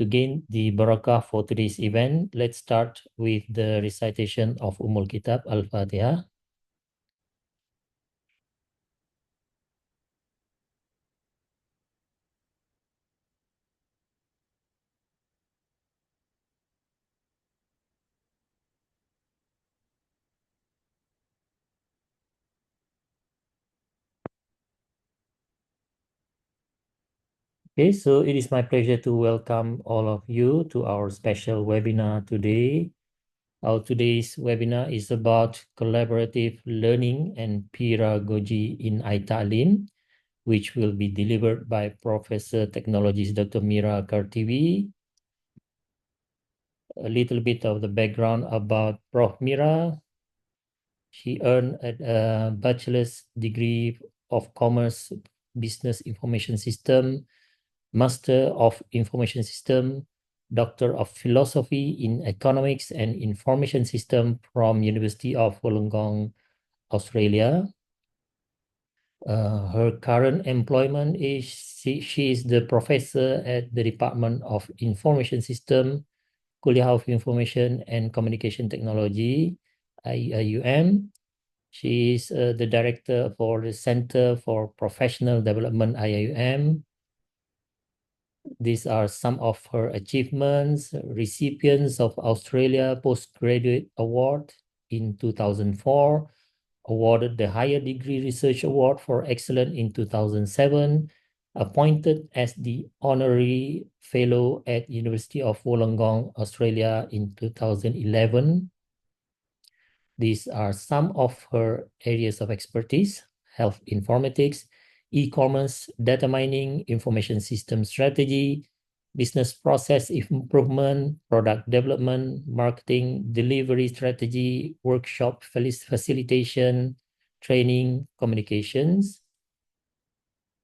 To gain the barakah for today's event, let's start with the recitation of Kitab Al-Fatiha. Okay, so it is my pleasure to welcome all of you to our special webinar today. Our today's webinar is about collaborative learning and peeragogy in Ita'Leem, which will be delivered by Professor Technologies Dr. MIRA KARTIWI. A little bit of the background about Prof. MIRA. She earned a bachelor's degree of Commerce Business Information System, Master of Information System, Doctor of Philosophy in Economics and Information System from University of Wollongong, Australia. Her current employment is she is the professor at the Department of Information System, Kuliah of Information and Communication Technology, IIUM. She is the director for the Center for Professional Development, IIUM. These are some of her achievements. Recipients of Australia Postgraduate Award in 2004, awarded the Higher Degree Research Award for Excellence in 2007, appointed as the Honorary Fellow at University of Wollongong, Australia in 2011. These are some of her areas of expertise: health informatics, e-commerce, data mining, information system strategy, business process improvement, product development, marketing, delivery strategy, workshop facilitation, training, communications.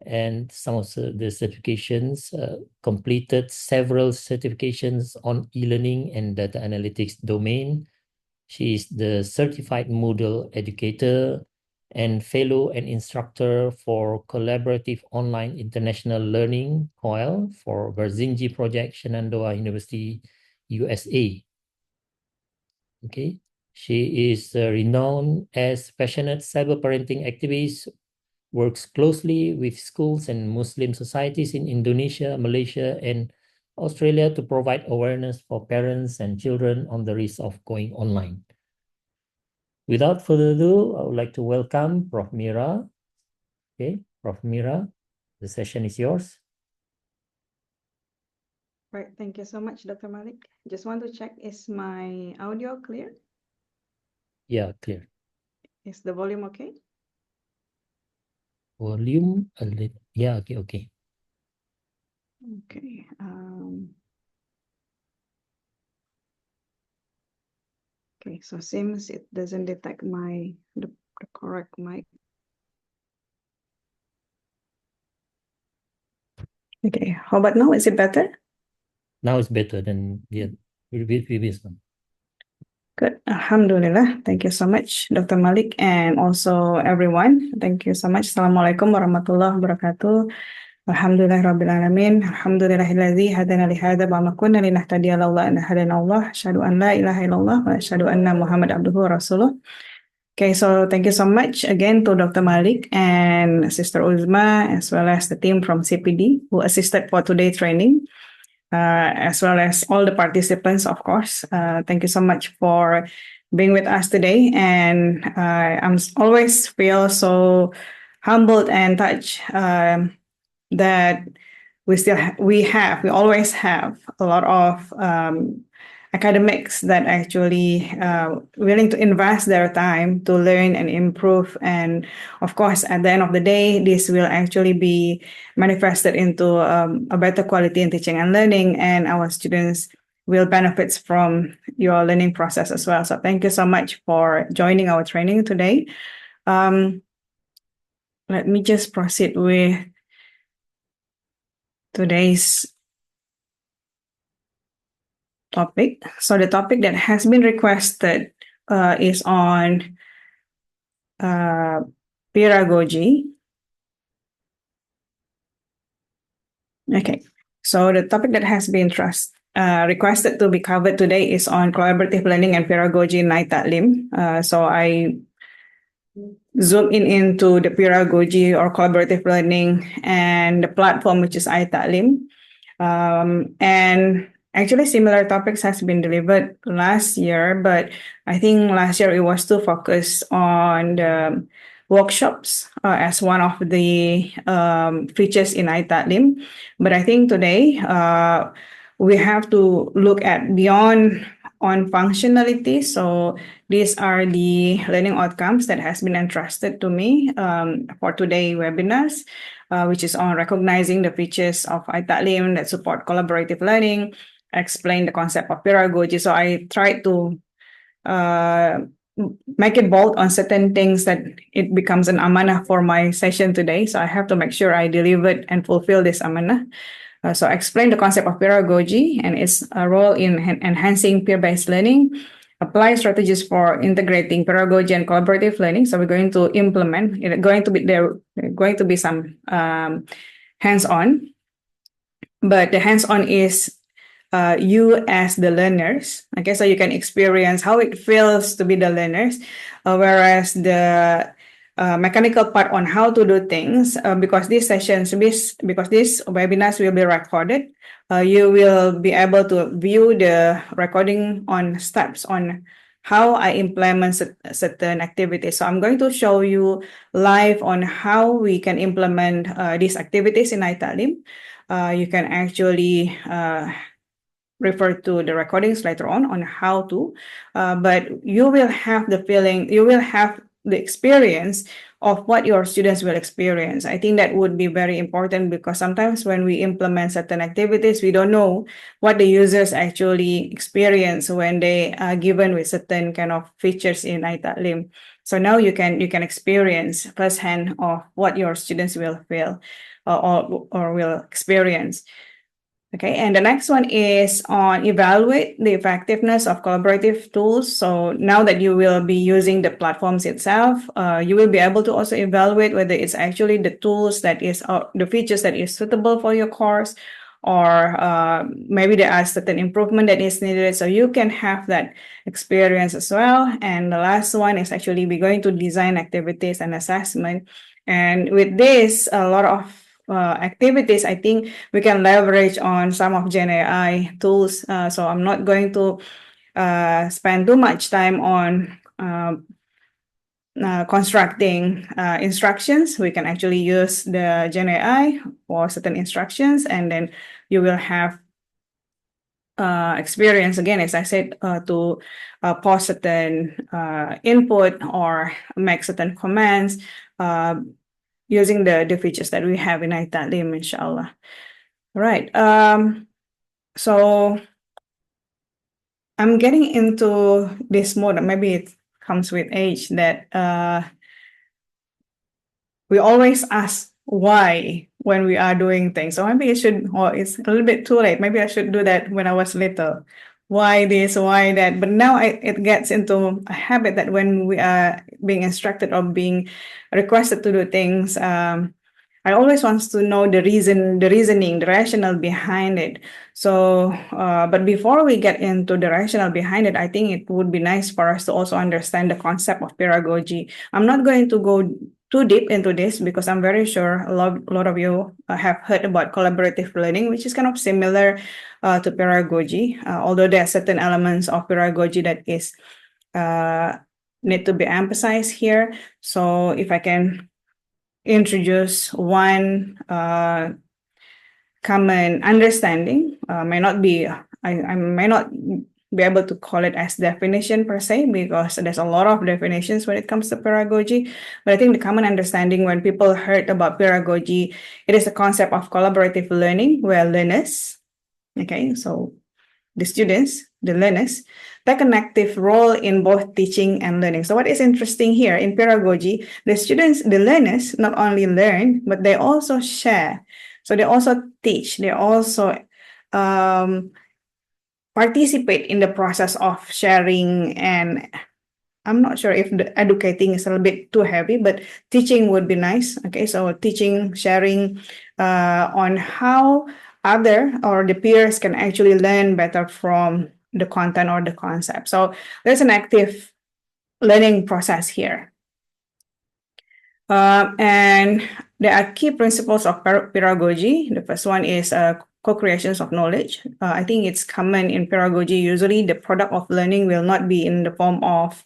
And some of the certifications completed several certifications on e-learning and data analytics domain. She is the Certified Moodle Educator and Fellow and Instructor for Collaborative Online International Learning, COIL, for Barzinji Project, Shenandoah University, USA. Okay, she is renowned as passionate cyber parenting activist, works closely with schools and Muslim societies in Indonesia, Malaysia, and Australia to provide awareness for parents and children on the risk of going online. Without further ado, I would like to welcome Prof. MIRA. Okay, Prof. MIRA, the session is yours. Right, thank you so much, Dr. Malik. Just want to check, is my audio clear? Yeah, clear. Is the volume okay? Volume a little. Yeah, okay. Okay. Okay, so seems it doesn't detect the correct mic. Okay, how about now? Is it better? Now it's better than the previous one. Good. Alhamdulillah. Thank you so much, Dr. Malik, and also everyone. Thank you so much. Assalamualaikum warahmatullahi wabarakatuh. Alhamdulillah Rabbil Alamin. Alhamdulillahilladzi hadana li hadza wa ma kunna linahtadiya laula an hadana Allah. Asyhadu an la ilaha illallah wa asyhadu anna Muhammad abduhu wa rasuluh. Okay, so thank you so much again to Dr. Malik and Sister Uzma, as well as the team from CPD who assisted for today's training, as well as all the participants, of course. Thank you so much for being with us today. And I'm always feel so humbled and touched that we always have a lot of academics that actually willing to invest their time to learn and improve. And of course, at the end of the day, this will actually be manifested into a better quality in teaching and learning, and our students will benefit from your learning process as well. So thank you so much for joining our training today. Let me just proceed with today's topic. So the topic that has been requested is on peeragogy. Okay, So the topic that has been requested to be covered today is on collaborative learning and pedagogy in Ita'Leem. So I zoom into the pedagogy or collaborative learning and the platform, which is Ita'Leem. And actually similar topics has been delivered last year, but I think last year it was too focused on the workshops as one of the features in Ita'Leem. But I think today we have to look at beyond on functionality. So these are the learning outcomes that has been entrusted to me for today webinars, which is on recognizing the features of Ita'Leem that support collaborative learning, explain the concept of pedagogy. So I tried to make it bold on certain things that it becomes an amanah for my session today. So I have to make sure I delivered and fulfill this amanah. So explain the concept of pedagogy and its role in enhancing peer-based learning, apply strategies for integrating pedagogy and collaborative learning. So we're going to implement, going to be some hands-on, but the hands-on is you as the learners. Okay, so you can experience how it feels to be the learners, whereas the mechanical part on how to do things, because these webinars will be recorded, you will be able to view the recording on steps on how I implement certain activities. So I'm going to show you live on how we can implement these activities in Ita'Leem. You can actually refer to the recordings later on how to, but you will have the feeling, you will have the experience of what your students will experience. I think that would be very important because sometimes when we implement certain activities, we don't know what the users actually experience when they are given with certain kind of features in Ita'Leem. So now you can experience firsthand of what your students will feel or will experience. Okay, and the next one is on evaluate the effectiveness of collaborative tools. So now that you will be using the platforms itself, you will be able to also evaluate whether it's actually the tools that is the features that is suitable for your course, or maybe there are certain improvement that is needed. So you can have that experience as well. And the last one is actually we're going to design activities and assessment. And with this, a lot of activities, I think we can leverage on some of Gen AI tools. So I'm not going to spend too much time on constructing instructions. We can actually use the Gen AI for certain instructions, and then you will have experience again, as I said, to post certain input or make certain comments using the features that we have in Ita'Leem, inshallah. All right. So I'm getting into this mode. Maybe it comes with age that we always ask why when we are doing things. So maybe it's a little bit too late. Maybe I should do that when I was little. Why this, why that? But now it gets into a habit that when we are being instructed or being requested to do things, I always want to know the reasoning, the rationale behind it. So, but before we get into the rationale behind it, I think it would be nice for us to also understand the concept of pedagogy. I'm not going to go too deep into this because I'm very sure a lot of you have heard about collaborative learning, which is kind of similar to pedagogy, although there are certain elements of pedagogy that is need to be emphasized here. So if I can introduce one common understanding, I may not be able to call it as definition per se, because there's a lot of definitions when it comes to pedagogy. But I think the common understanding when people heard about pedagogy, it is the concept of collaborative learning where learners, okay, so the students, the learners, take an active role in both teaching and learning. So what is interesting here in pedagogy, the students, the learners, not only learn, but they also share. So they also teach, they also participate in the process of sharing. And I'm not sure if the educating is a little bit too heavy, but teaching would be nice. Okay, so teaching, sharing on how the peers can actually learn better from the content or the concept. So there's an active learning process here. And there are key principles of pedagogy. The first one is co-creations of knowledge. I think it's common in pedagogy. Usually the product of learning will not be in the form of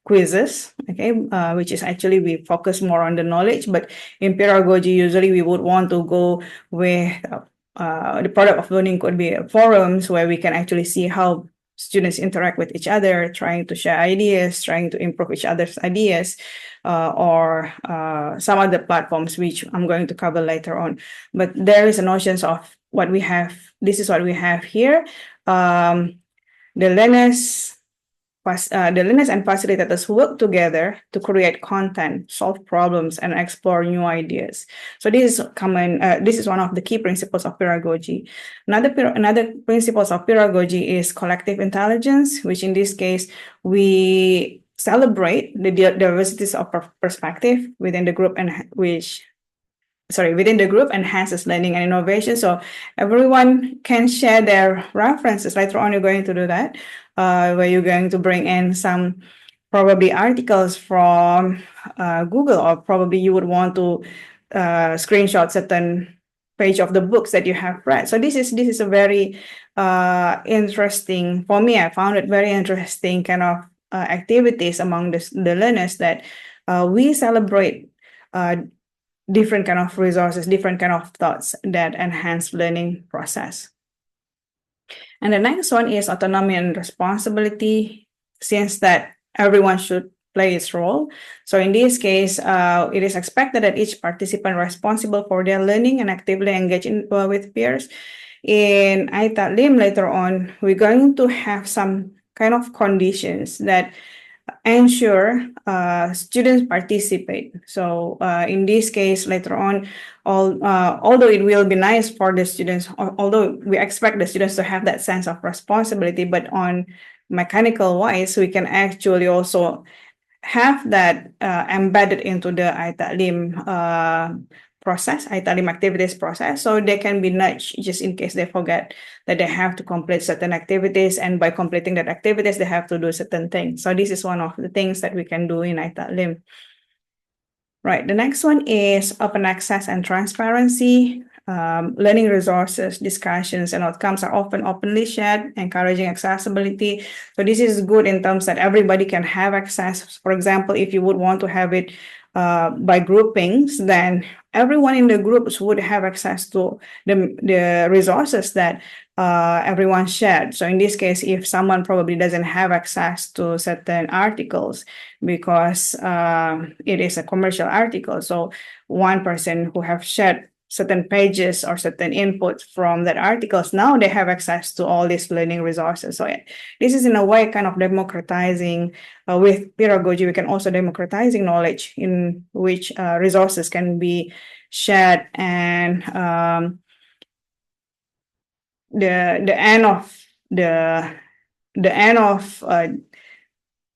quizzes, okay, which is actually we focus more on the knowledge. But in pedagogy, usually we would want to go with the product of learning could be forums where we can actually see how students interact with each other, trying to share ideas, trying to improve each other's ideas, or some other platforms, which I'm going to cover later on. But there is a notion of what we have. This is what we have here. The learners and facilitators work together to create content, solve problems, and explore new ideas. So this is common. This is one of the key principles of pedagogy. Another principles of pedagogy is collective intelligence, which in this case we celebrate the diversities of perspective within the group, and within the group enhances learning and innovation. So everyone can share their references. Later on, you're going to do that, where you're going to bring in some probably articles from Google, or probably you would want to screenshot certain page of the books that you have read. So this is a very interesting, for me, I found it very interesting kind of activities among the learners, that we celebrate different kind of resources, different kind of thoughts that enhance learning process. And the next one is autonomy and responsibility, since that everyone should play its role. So in this case, it is expected that each participant responsible for their learning and actively engage with peers. In Ita'Leem later on, we're going to have some kind of conditions that ensure students participate. So in this case, later on, although it will be nice for the students, although we expect the students to have that sense of responsibility, but on mechanical wise, we can actually also have that embedded into the Ita'Leem process, Ita'Leem activities process, so they can be nudged just in case they forget that they have to complete certain activities, and by completing that activities, they have to do certain things. So this is one of the things that we can do in Ita'Leem. Right, the next one is open access and transparency. Learning resources, discussions, and outcomes are often openly shared, encouraging accessibility. So this is good in terms that everybody can have access. For example, if you would want to have it by groupings, then everyone in the groups would have access to the resources that everyone shared. So in this case, if someone probably doesn't have access to certain articles because it is a commercial article, so one person who have shared certain pages or certain inputs from that articles, now they have access to all these learning resources. So this is in a way kind of democratizing. With pedagogy, we can also democratizing knowledge in which resources can be shared, and the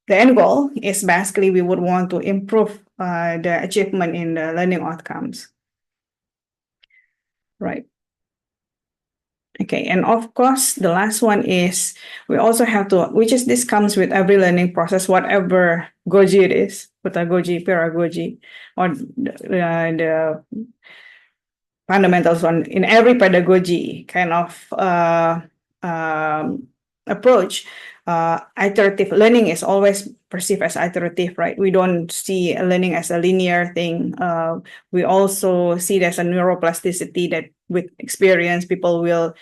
end goal is basically we would want to improve the achievement in the learning outcomes. Right. Okay, and of course, the last one is we also have to, this comes with every learning process, whatever goji it is, pedagogy, peeragogy, or the fundamentals on in every pedagogy kind of approach. Iterative learning is always perceived as iterative, right? We don't see learning as a linear thing. We also see it as a neuroplasticity, that with experience, people will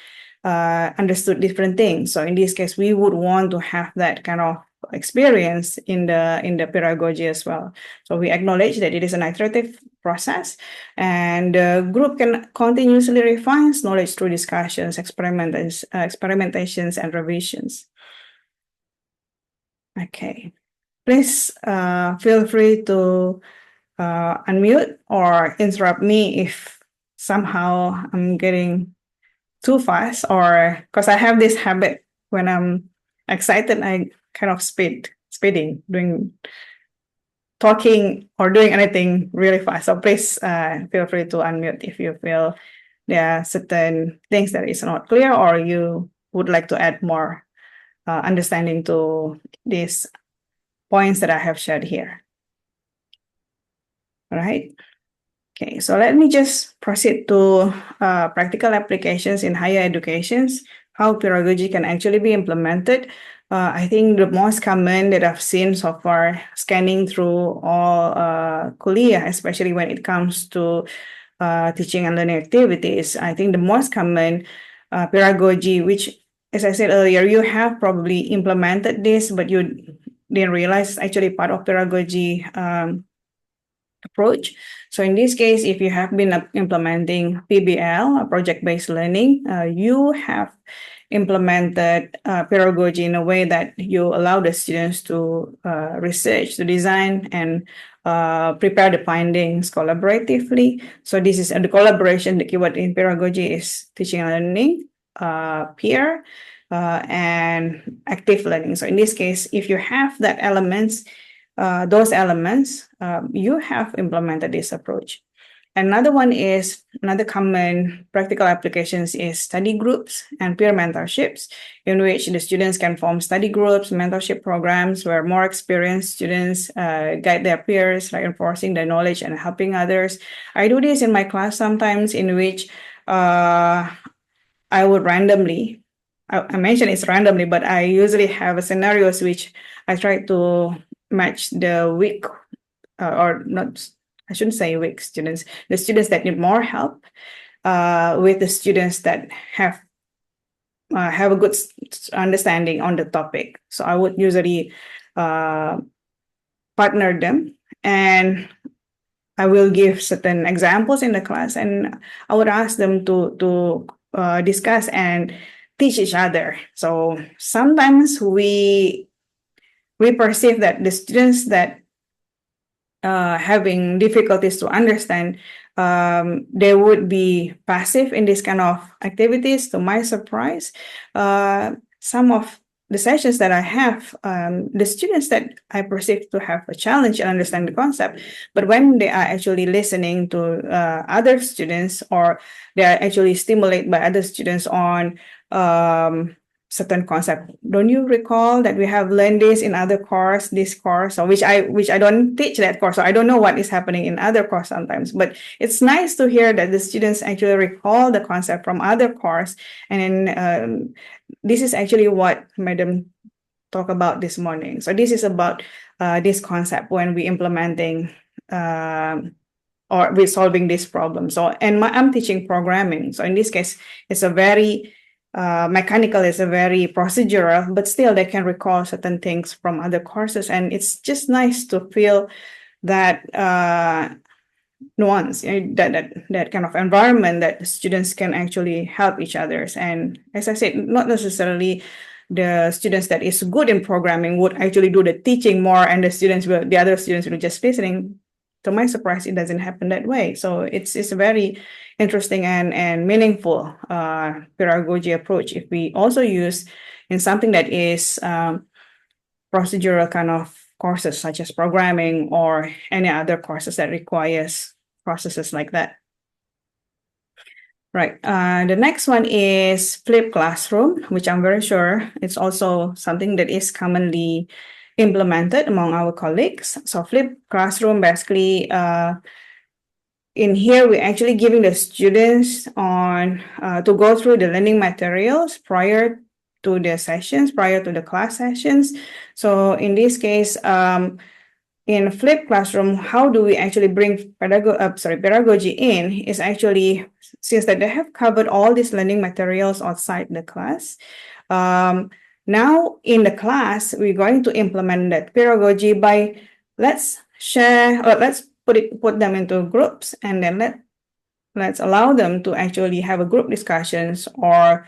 understood different things. So in this case, we would want to have that kind of experience in the pedagogy as well. So we acknowledge that it is an iterative process, and the group can continuously refine knowledge through discussions, experimentations, and revisions. Okay, please feel free to unmute or interrupt me if somehow I'm getting too fast, or because I have this habit when I'm excited, I kind of speeding, talking or doing anything really fast. So please feel free to unmute if you feel there are certain things that is not clear, or you would like to add more understanding to these points that I have shared here. All right. Okay, so let me just proceed to practical applications in higher educations, how pedagogy can actually be implemented. I think the most common that I've seen so far, scanning through all kuliah, especially when it comes to teaching and learning activities, I think the most common pedagogy, which, as I said earlier, you have probably implemented this, but you didn't realize it's actually part of pedagogy approach. So in this case, if you have been implementing PBL, project-based learning, you have implemented pedagogy in a way that you allow the students to research, to design, and prepare the findings collaboratively. So this is the collaboration. The keyword in pedagogy is teaching and learning, peer, and active learning. So in this case, if you have those elements, you have implemented this approach. Another common practical applications is study groups and peer mentorships, in which the students can form study groups, mentorship programs where more experienced students guide their peers, reinforcing their knowledge and helping others. I do this in my class sometimes, in which I would randomly, I mention it's randomly, but I usually have scenarios which I try to match the weak, or not, I shouldn't say weak students, the students that need more help with the students that have a good understanding on the topic. So I would usually partner them, and I will give certain examples in the class, and I would ask them to discuss and teach each other. So sometimes we perceive that the students that having difficulties to understand, they would be passive in this kind of activities. To my surprise, some of the sessions that I have, the students that I perceive to have a challenge in understanding the concept, but when they are actually listening to other students, or they are actually stimulated by other students on certain concept. Don't you recall that we have learned this in other course, this course, or which I don't teach that course, so I don't know what is happening in other course sometimes. But it's nice to hear that the students actually recall the concept from other course, and this is actually what Madam talked about this morning. So this is about this concept when we implementing or we're solving this problem. So, and I'm teaching programming. So in this case, it's a very mechanical, is a very procedural, but still they can recall certain things from other courses, and it's just nice to feel that nuance, that kind of environment that students can actually help each other. And as I said, not necessarily the students that is good in programming would actually do the teaching more, and the other students will just listening. To my surprise, it doesn't happen that way. So it's a very interesting and meaningful pedagogy approach if we also use in something that is procedural kind of courses, such as programming or any other courses that requires processes like that. Right. The next one is flipped classroom, which I'm very sure it's also something that is commonly implemented among our colleagues. So flipped classroom, basically, in here, we're actually giving the students to go through the learning materials prior to the sessions, prior to the class sessions. So in this case, in flipped classroom, how do we actually bring pedagogy in is actually, since that they have covered all these learning materials outside the class, now in the class, we're going to implement that pedagogy by let's put them into groups, and then let's allow them to actually have a group discussions, or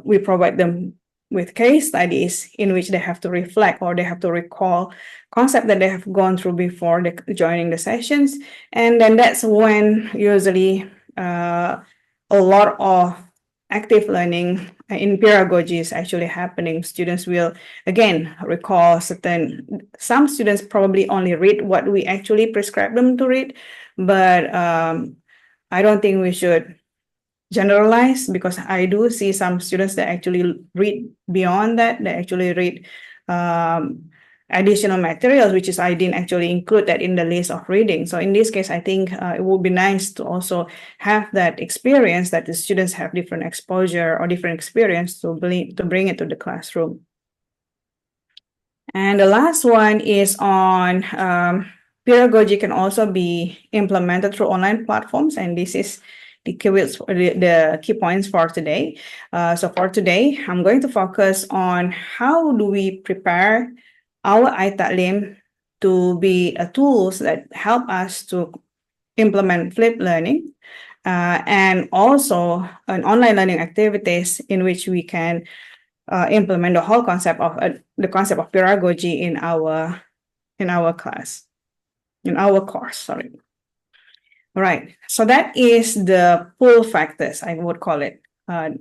we provide them with case studies in which they have to reflect or they have to recall concept that they have gone through before joining the sessions. And then that's when usually a lot of active learning in pedagogy is actually happening. Students will again recall some students probably only read what we actually prescribe them to read, but I don't think we should generalized, because I do see some students that actually read beyond that. They actually read additional materials, which is I didn't actually include that in the list of reading. So in this case, I think it would be nice to also have that experience, that the students have different exposure or different experience to bring it to the classroom. And the last one is on Peeragogy can also be implemented through online platforms, and this is the key points for today. So for today, I'm going to focus on how do we prepare our Ita'Leem to be tools that help us to implement flipped learning, and also an online learning activities in which we can implement the whole concept of pedagogy in our course. Sorry. All right. So that is the pull factors, I would call it.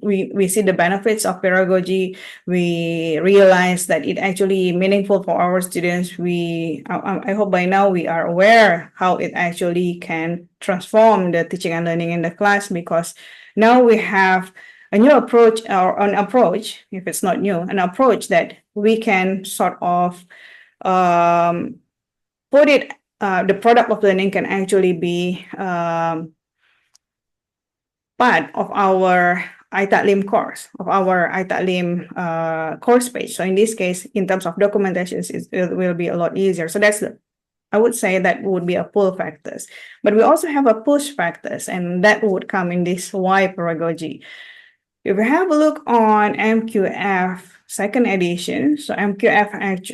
We see the benefits of pedagogy. We realize that it actually meaningful for our students. I hope by now we are aware how it actually can transform the teaching and learning in the class, because now we have a new approach, or an approach, if it's not new, an approach that we can sort of put it, the product of learning can actually be part of our Ita'Leem course, of our Ita'Leem course page. So in this case, in terms of documentation, it will be a lot easier. So I would say that would be a pull factors. But we also have a push factors, and that would come in this why pedagogy. If we have a look on MQF second edition, so MQF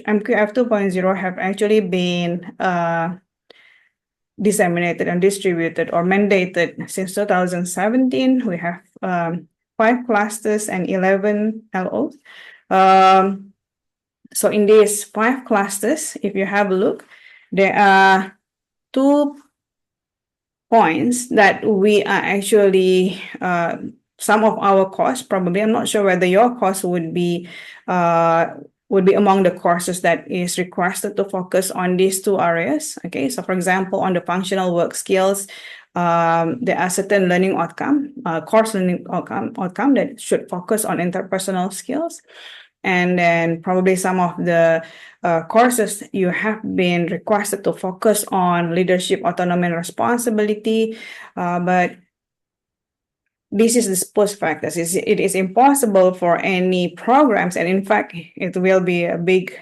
2.0 have actually been disseminated and distributed or mandated since 2017. We have 5 clusters and 11 LOs. So in these 5 clusters, if you have a look, there are 2 points that we are actually some of our course, probably, I'm not sure whether your course would be among the courses that is requested to focus on these 2 areas. Okay, so for example, on the functional work skills, there are certain learning course learning outcome that should focus on interpersonal skills. And then probably some of the courses you have been requested to focus on leadership, autonomy, and responsibility, but this is the push factors. It is impossible for any programs, and in fact, you will be in a big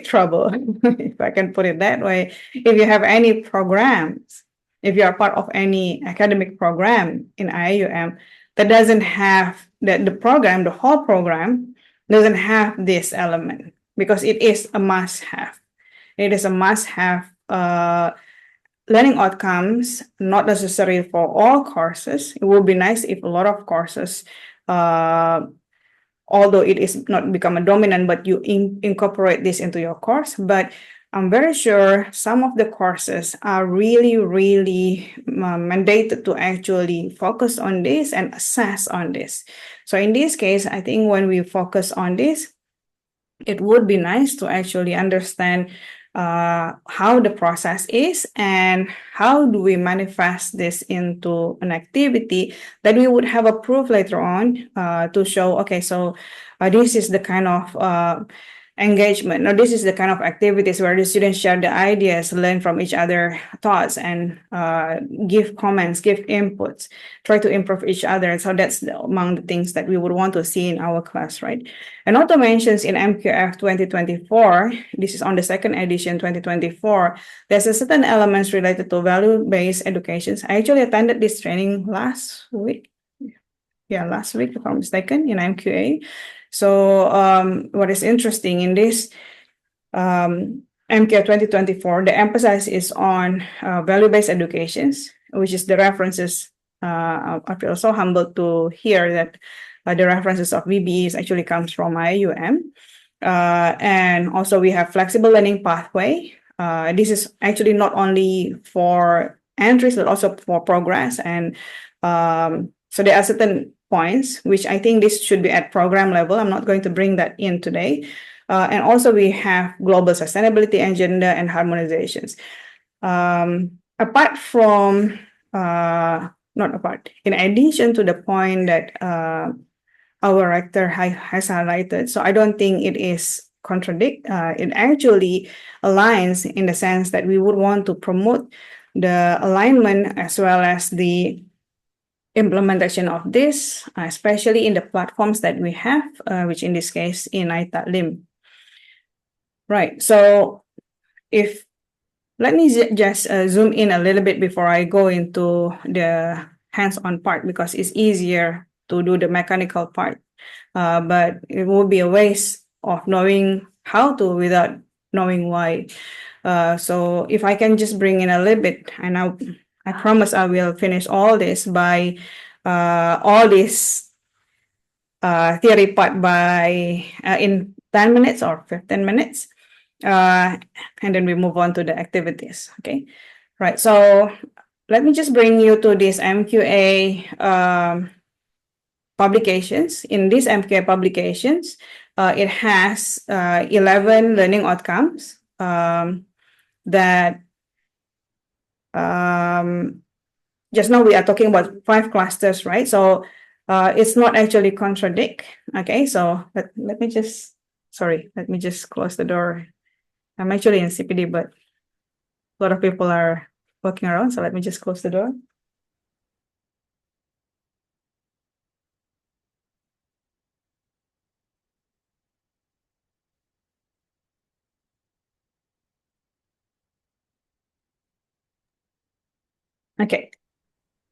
trouble, if I can put it that way, if you have any programs, if you are part of any academic program in IUM that doesn't have the whole program doesn't have this element, because it is a must-have. It is a must-have learning outcomes, not necessary for all courses. It would be nice if a lot of courses, although it is not become a dominant, but you incorporate this into your course. But I'm very sure some of the courses are really, really mandated to actually focus on this and assess on this. So in this case, I think when we focus on this, it would be nice to actually understand how the process is and how do we manifest this into an activity that we would have a proof later on to show, okay, so this is the kind of engagement, or this is the kind of activities where the students share the ideas, learn from each other thoughts, and give comments, give inputs, try to improve each other. So that's among the things that we would want to see in our class, right? And not to mention in MQF 2024, this is on the second edition 2024, there's a certain elements related to value-based education. I actually attended this training last week. Yeah, last week, if I'm mistaken, in MQA. So what is interesting in this MQA 2024, the emphasis is on value-based educations, which is the references. I feel so humbled to hear that the references of VBEs actually comes from IUM. And also we have flexible learning pathway. This is actually not only for entries, but also for progress. And so there are certain points, which I think this should be at program level. I'm not going to bring that in today. And also we have global sustainability, agenda, and harmonizations. Apart from not apart. In addition to the point that our rector has highlighted, so I don't think it is contradict. It actually aligns in the sense that we would want to promote the alignment as well as the implementation of this, especially in the platforms that we have, which in this case in Ita'Leem. Right. So if let me just zoom in a little bit before I go into the hands-on part, because it's easier to do the mechanical part. But it will be a waste of knowing how to without knowing why. So if I can just bring in a little bit, and I promise I will finish all this by all this theory part by in 10 minutes or 15 minutes. And then we move on to the activities. Okay, right. So let me just bring you to this MQA publications. In these MQA publications, it has 11 learning outcomes that just now we are talking about 5 clusters, right? So it's not actually contradict. Okay, so let me just, sorry, let me just close the door. I'm actually in CPD, but a lot of people are walking around, so let me just close the door. Okay,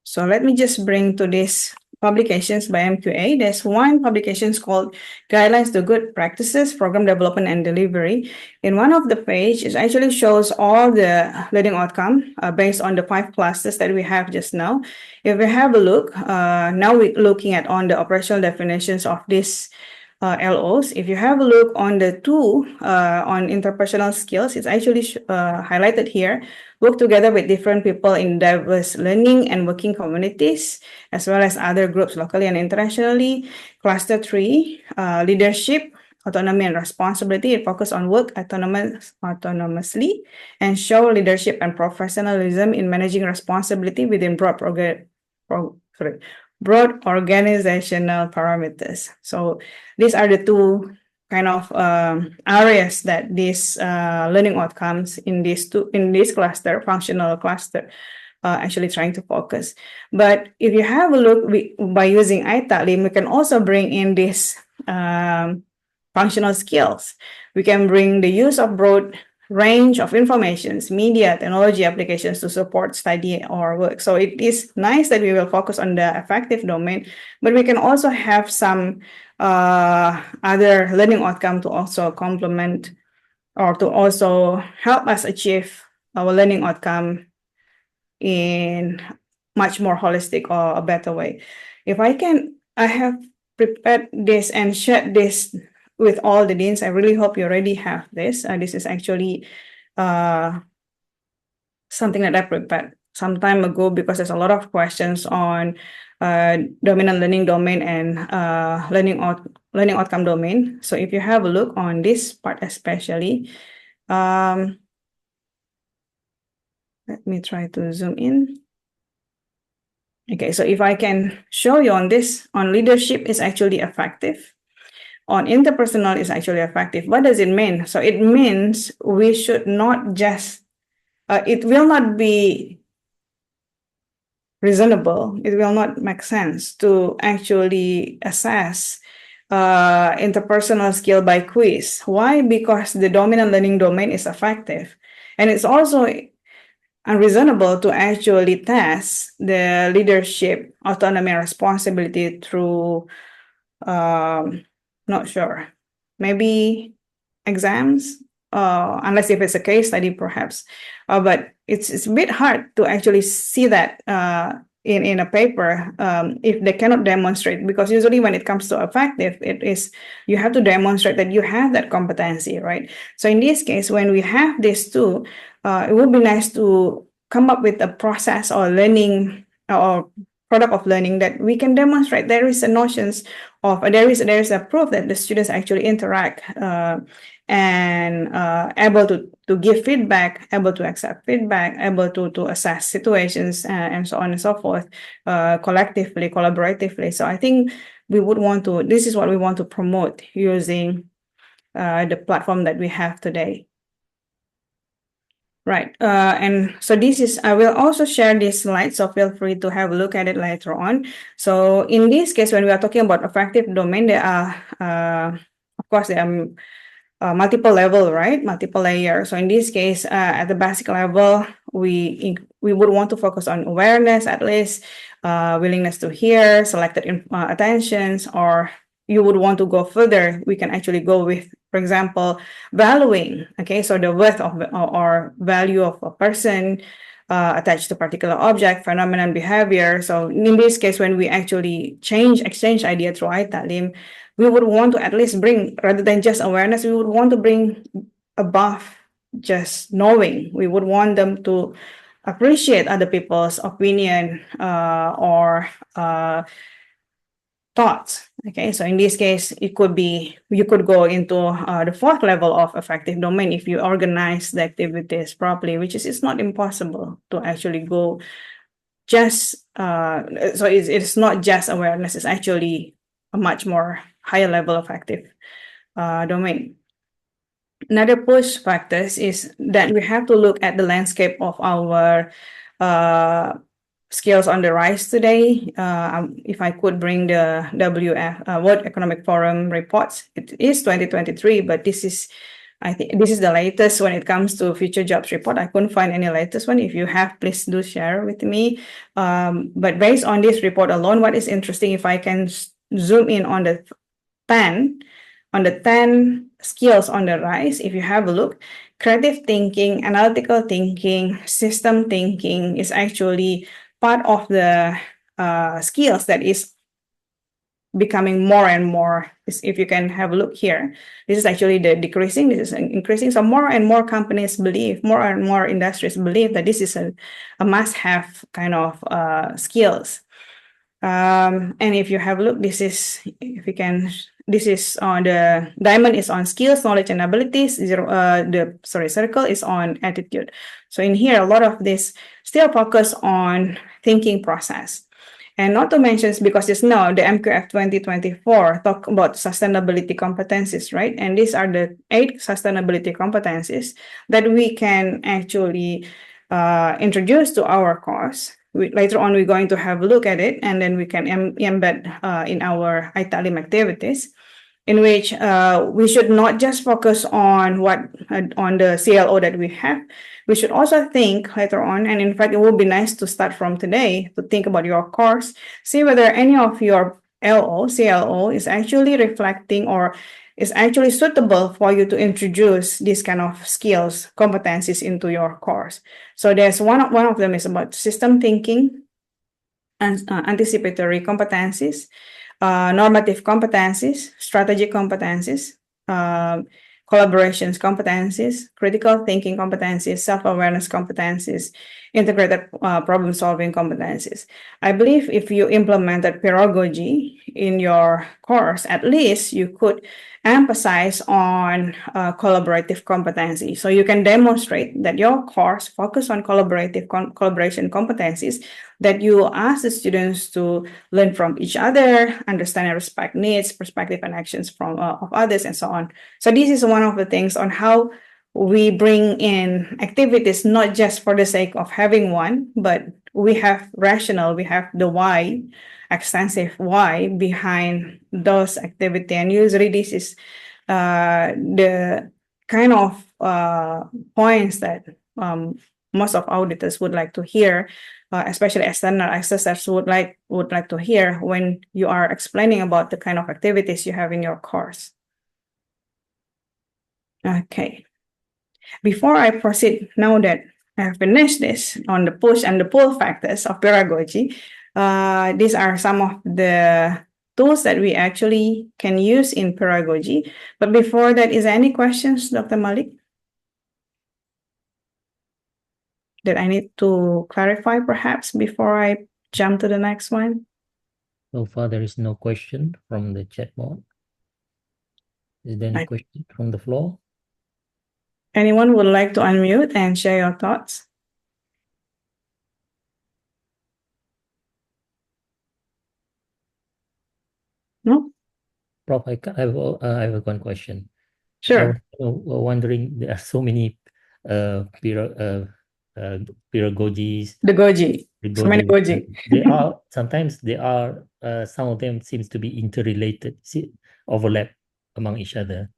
so let me just bring to this publications by MQA. There's one publication called Guidelines to Good Practices, Program Development and Delivery. In one of the page, it actually shows all the learning outcome based on the 5 clusters that we have just now. If we have a look, now we're looking at on the operational definitions of this LOs. If you have a look on the 2 on interpersonal skills, it's actually highlighted here. Work together with different people in diverse learning and working communities, as well as other groups locally and internationally. Cluster 3, leadership, autonomy and responsibility. It focuses on work autonomously and show leadership and professionalism in managing responsibility within broad organizational parameters. So these are the 2 kind of areas that these learning outcomes in this cluster, functional cluster, actually trying to focus. But if you have a look, by using Ita'Leem, we can also bring in this functional skills. We can bring the use of broad range of informations, media, technology applications to support study or work. So it is nice that we will focus on the affective domain, but we can also have some other learning outcome to also complement or to also help us achieve our learning outcome in much more holistic or a better way. If I have prepared this and shared this with all the deans. I really hope you already have this. This is actually something that I prepared some time ago because there's a lot of questions on dominant learning domain and learning outcome domain. So if you have a look on this part especially, let me try to zoom in. Okay, so if I can show you on this, on leadership is actually effective. On interpersonal is actually effective. What does it mean? So it means we should not just, it will not be reasonable. It will not make sense to actually assess interpersonal skill by quiz. Why? Because the dominant learning domain is effective. And it's also unreasonable to actually test the leadership, autonomy, and responsibility through, not sure, maybe exams, unless if it's a case study, perhaps. But it's a bit hard to actually see that in a paper if they cannot demonstrate, because usually when it comes to effective, it is you have to demonstrate that you have that competency, right? So in this case, when we have these two, it would be nice to come up with a process or learning or product of learning that we can demonstrate there is a notions of there is a proof that the students actually interact and able to to give feedback, able to accept feedback, able to assess situations, and so on and so forth, collectively, collaboratively. So I think this is what we want to promote using the platform that we have today. Right. And so I will also share this slide, so feel free to have a look at it later on. So in this case, when we are talking about affective domain, there are, of course, there are multiple level, right? Multiple layers. So in this case, at the basic level, we would want to focus on awareness, at least, willingness to hear, selected attentions, or you would want to go further, we can actually go with, for example, valuing. Okay, so the worth of or value of a person attached to particular object, phenomenon, behavior. So in this case, when we actually exchange idea through Ita'Leem, we would want to at least bring, rather than just awareness, we would want to bring above just knowing. We would want them to appreciate other people's opinion or thoughts. Okay, so in this case, it could be, you could go into the fourth level of affective domain if you organize the activities properly, which is, it's not impossible to actually go just, so it's not just awareness, it's actually a much more higher level of affective domain. Another push factors is that we have to look at the landscape of our skills on the rise today. If I could bring the World Economic Forum reports, it is 2023, but I think this is the latest when it comes to future jobs report. I couldn't find any latest one. If you have, please do share with me. But based on this report alone, what is interesting, if I can zoom in on the 10 skills on the rise, if you have a look, creative thinking, analytical thinking, system thinking is actually part of the skills that is becoming more and more. If you can have a look here, this is actually the decreasing, this is increasing. So more and more companies believe, more and more industries believe that this is a must-have kind of skills. And if you have a look, this is on the diamond is on skills, knowledge, and abilities. Circle is on attitude. So in here, a lot of this still focus on thinking process. And not to mention, because just now the MQF 2024 talk about sustainability competencies, right? And these are the 8 sustainability competencies that we can actually introduce to our course. Later on, we're going to have a look at it, and then we can embed in our Ita'Leem activities, in which we should not just focus on on the CLO that we have. We should also think later on, and in fact, it would be nice to start from today to think about your course, see whether any of your CLO is actually reflecting or is actually suitable for you to introduce these kind of skills, competencies into your course. So there's one of them is about system thinking and anticipatory competencies, normative competencies, strategic competencies, collaborations competencies, critical thinking competencies, self-awareness competencies, integrated problem-solving competencies. I believe if you implemented pedagogy in your course, at least you could emphasize on collaborative competency. So you can demonstrate that your course focus on collaboration competencies, that you ask the students to learn from each other, understand and respect needs, perspective, and actions from of others, and so on. So this is one of the things on how we bring in activities, not just for the sake of having one, but we have the why, extensive why behind those activities. And usually this is the kind of points that most of auditors would like to hear, especially external assessors would like to hear when you are explaining about the kind of activities you have in your course. Okay. Before I proceed, now that I have finished this on the push and the pull factors of pedagogy, these are some of the tools that we actually can use in pedagogy. But before that, is there any questions, Dr. Malik, that I need to clarify perhaps before I jump to the next one? So far, there is no question from the chat board. Is there any question from the floor? Anyone would like to unmute and share your thoughts? No? Prof, I have one question. I Sure. was wondering, there are so many pedagogies, The Goji. So many pedagogies. Goji. They are sometimes some of them seems to be interrelated, overlap among each other.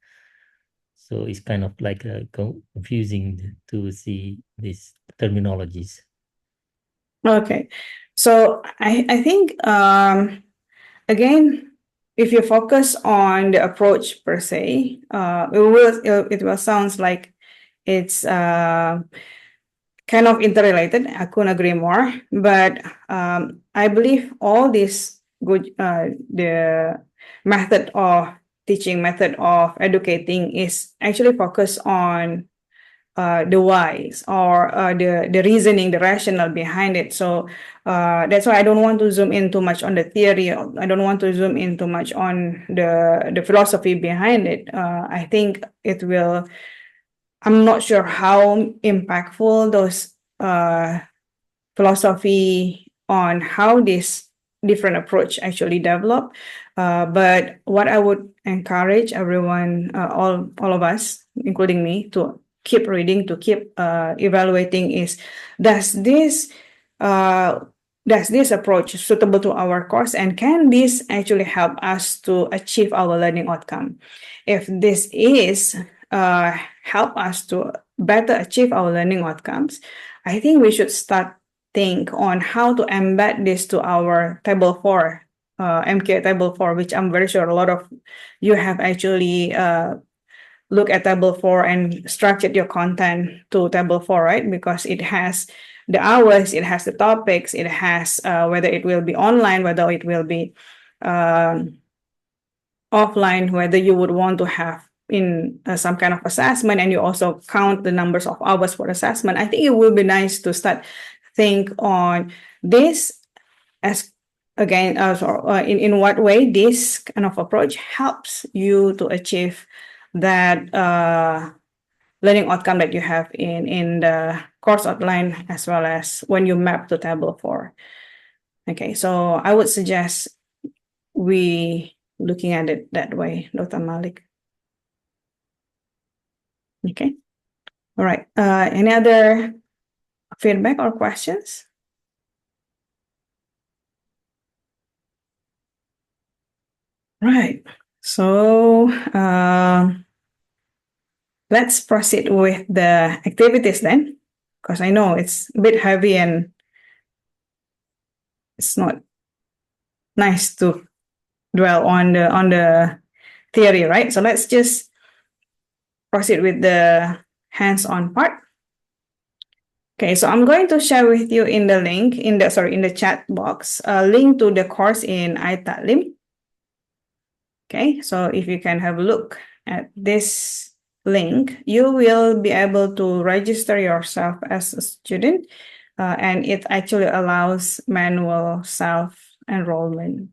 So it's kind of like confusing to see these terminologies. Okay. So I think again, if you focus on the approach per se, it will sounds like it's kind of interrelated. I couldn't agree more. But I believe all this good the method of teaching, method of educating is actually focused on the whys or the reasoning, the rationale behind it. So that's why I don't want to zoom in too much on the theory. I don't want to zoom in too much on the philosophy behind it. I think it will. I'm not sure how impactful those philosophy on how this different approach actually develop. But what I would encourage everyone, all of us, including me, to keep reading, to keep evaluating is does this uh, does this approach suitable to our course, and can this actually help us to achieve our learning outcome? If this is help us to better achieve our learning outcomes, I think we should start think on how to embed this to our table 4, MK table 4, which I'm very sure a lot of you have actually look at table 4 and structured your content to table 4, right? Because it has the hours, it has the topics, it has whether it will be online, whether it will be offline, whether you would want to have in some kind of assessment, and you also count the numbers of hours for assessment. I think it will be nice to start think on this as again in what way this kind of approach helps you to achieve that learning outcome that you have in the course outline, as well as when you map to table 4. Okay, so I would suggest we looking at it that way, Dr. Malik. Okay, all right. Any other feedback or questions? Right. So let's proceed with the activities then, because I know it's a bit heavy and it's not nice to dwell on the theory, right? So let's just proceed with the hands-on part. Okay, so I'm going to share with you in the link in the chat box a link to the course in Ita'Leem. Okay, so if you can have a look at this link, you will be able to register yourself as a student, and it actually allows manual self-enrollment.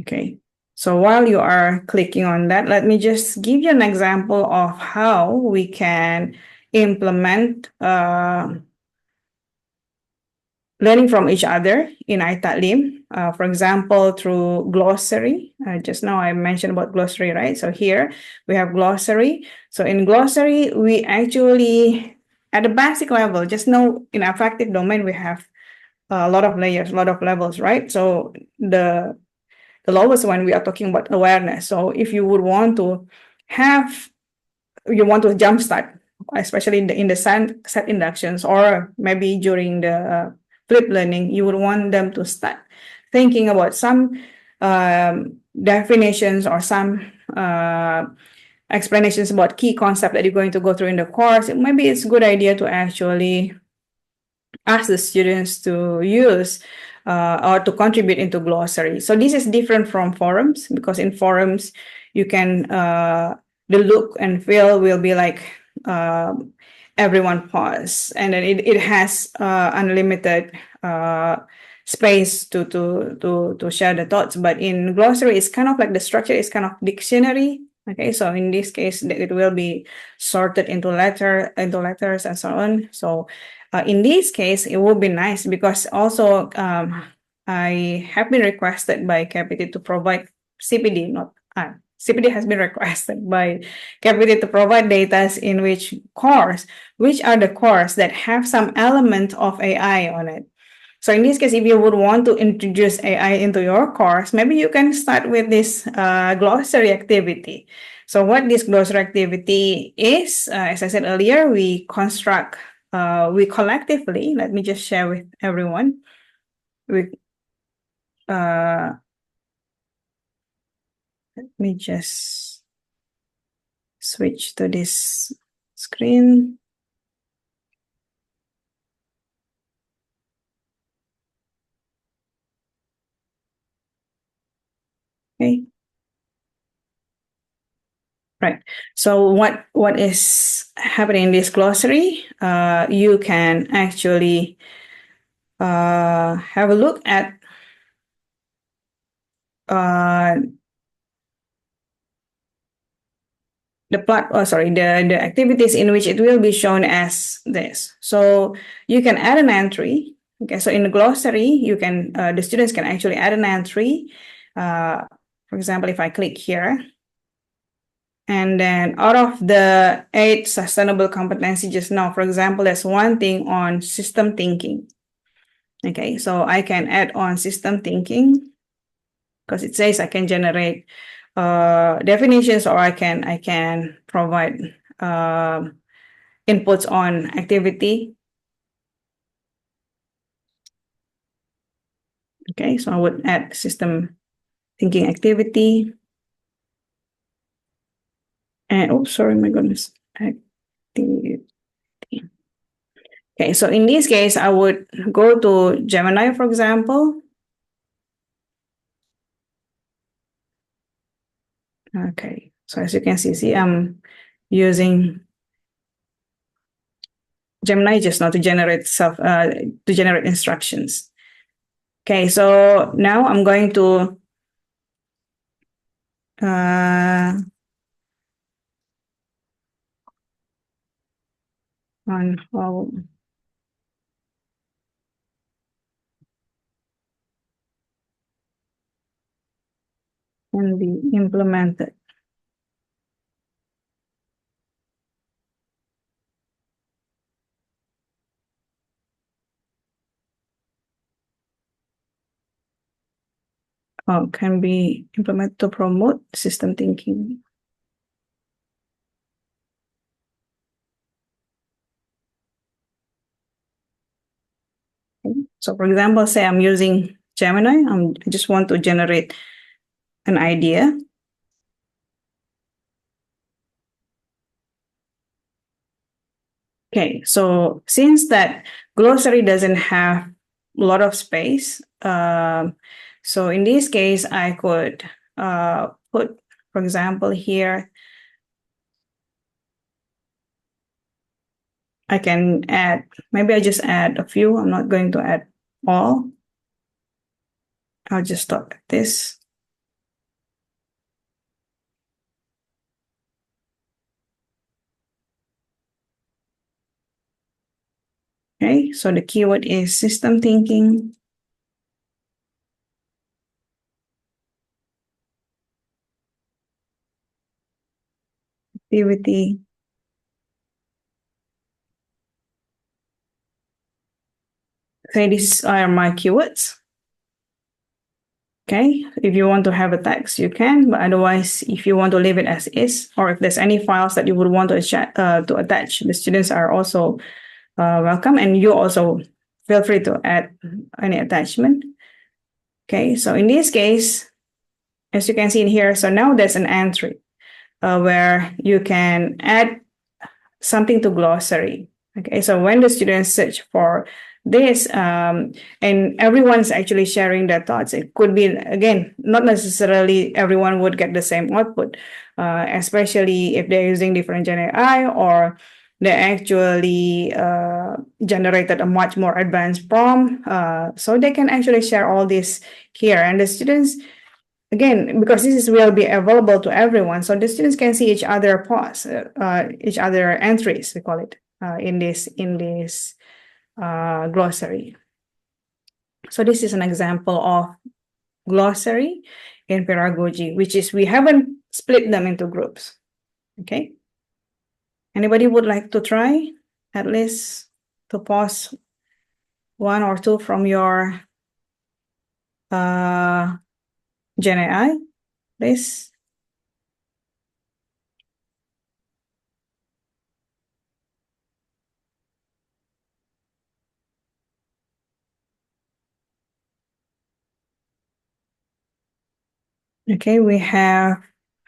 Okay, so while you are clicking on that, let me just give you an example of how we can implement learning from each other in Ita'Leem. For example, through glossary. Just now I mentioned about glossary, right? So here we have glossary. So in glossary, we actually, at the basic level, just know in affective domain, we have a lot of layers, a lot of levels, right? So the lowest one, we are talking about awareness. So if you would want to jumpstart, especially in the set inductions, or maybe during the flipped learning, you would want them to start thinking about some definitions or some explanations about key concepts that you're going to go through in the course. Maybe it's a good idea to actually ask the students to use or to contribute into glossary. So this is different from forums, because in forums you can the look and feel will be like everyone pause, and then it has unlimited space to share the thoughts. But in glossary, it's kind of like the structure is kind of dictionary Okay, so in this case, it will be sorted into letters and so on. So in this case, it would be nice because also I have been requested by KPT to provide CPD, not CPD has been requested by KPT to provide data in which are the course that have some element of AI on it. So in this case, if you would want to introduce AI into your course, maybe you can start with this glossary activity. So what this glossary activity is, as I said earlier, we collectively, let me just share with everyone. Let me just switch to this screen. Okay. Right. So what is happening in this glossary? You can actually have a look at the activities in which it will be shown as this. So you can add an entry. Okay, so in the glossary, you can the students can actually add an entry. For example, if I click here, and then out of the 8 sustainable competency just now, for example, there's one thing on system thinking. Okay, so I can add on system thinking because it says I can generate definitions, or I can provide inputs on activity. Okay, so I would add system thinking activity. And oops, sorry, my goodness. Activity. Okay, so in this case, I would go to Gemini, for example. Okay, so as you can see, I'm using Gemini just now to generate instructions. Okay, so now I'm going to on how can be implemented. Can be implemented to promote system thinking. Okay. So for example, say I'm using Gemini, I just want to generate an idea. Okay, so since that glossary doesn't have a lot of space, so in this case, I could put, for example, here, I can add, maybe I just add a few. I'm not going to add all. I'll just stop at this. Okay, so the keyword is system thinking. Activity. Okay, these are my keywords. Okay, if you want to have a text, you can, but otherwise, if you want to leave it as is, or if there's any files that you would want to attach, the students are also welcome, and you also feel free to add any attachment. Okay, so in this case, as you can see in here, so now there's an entry where you can add something to glossary. Okay, so when the students search for this, and everyone's actually sharing their thoughts, it could be, again, not necessarily everyone would get the same output, especially if they're using different Gen AI, or they actually generated a much more advanced prompt, so they can actually share all this here, and the students again, because will be available to everyone, so the students can see each other each other entries, we call it, in this glossary. So this is an example of glossary in Peeragogy, which is we haven't split them into groups. Okay. Anybody would like to try at least to pause one or two from your Gen AI, please? Okay, we have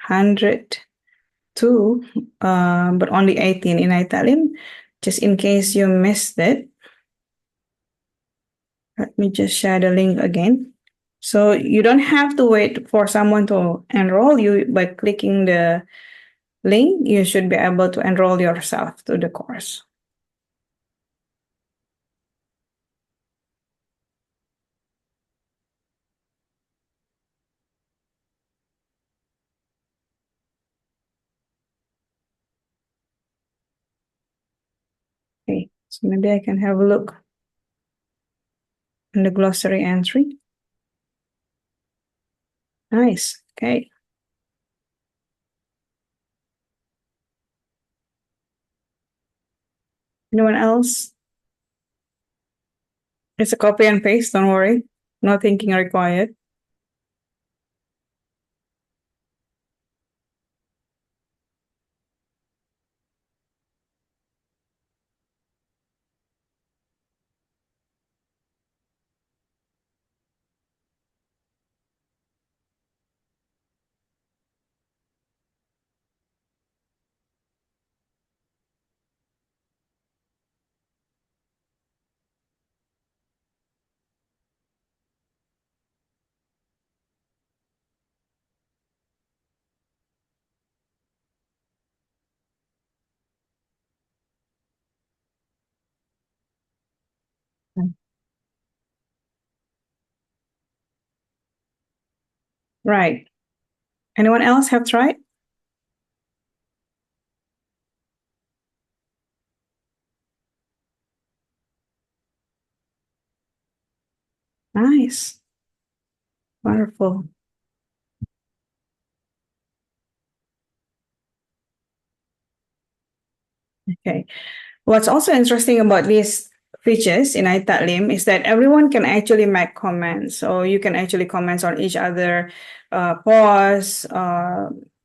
102, but only 18 in Ita'Leem. Just in case you missed it, let me just share the link again. So you don't have to wait for someone to enroll you. By clicking the link, you should be able to enroll yourself to the course. Okay, so maybe I can have a look in the glossary entry. Nice. Okay. Anyone else? It's a copy and paste, don't worry. No thinking required. Right. Anyone else have tried? Nice. Wonderful. Okay. What's also interesting about these features in Ita'Leem is that everyone can actually make comments. So you can actually comment on each other, pause.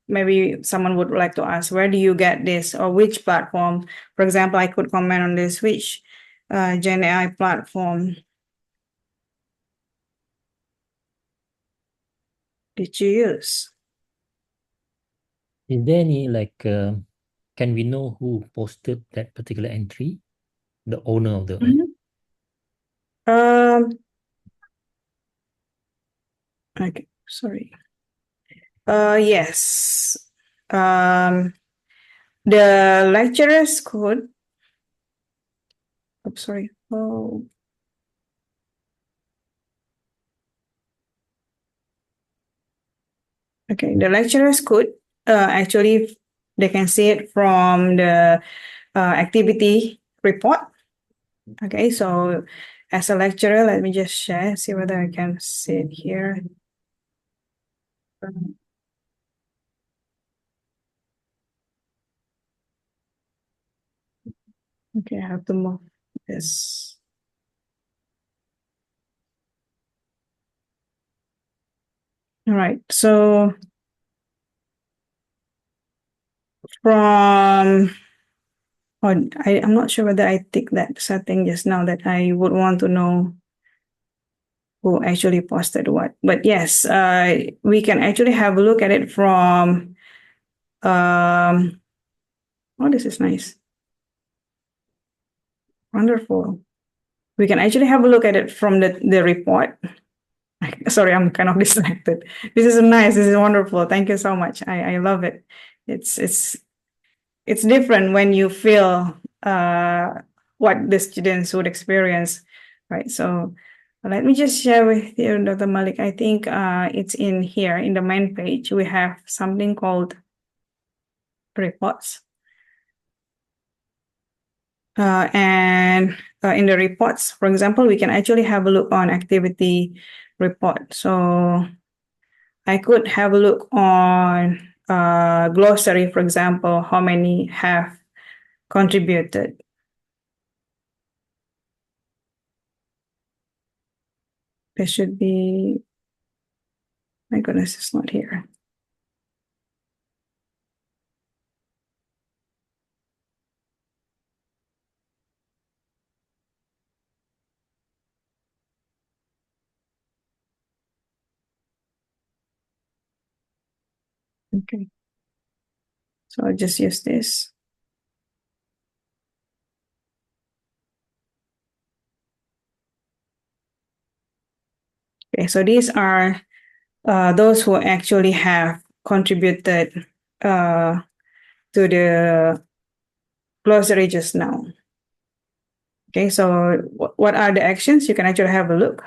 Maybe someone would like to ask, where do you get this, or which platform? For example, I could comment on this, which Gen AI platform did you use? Is there any can we know who posted that particular entry? The owner of the Okay, sorry. Yes. The lecturers could. Oh, sorry. Oh. Okay, the lecturers could actually, they can see it from the activity report. Okay, so as a lecturer, let me just share, see whether I can see it here. Okay, I have to move this. All right, so from, I'm not sure whether I tick that setting just now, that I would want to know who actually posted what. But yes, we can actually have a look at it from, oh, this is nice. Wonderful. We can actually have a look at it from the report. Sorry, I'm kind of distracted. This is nice. This is wonderful. Thank you so much. I love it. It's different when you feel what the students would experience, right? So Let me just share with you, Dr. Malik. I think it's in here in the main page. We have something called reports. And in the reports, for example, we can actually have a look on activity report. So I could have a look on glossary, for example, how many have contributed. There should be, my goodness, it's not here. Okay. So I'll just use this. Okay, so these are those who actually have contributed to the glossary just now. Okay, so what are the actions? You can actually have a look.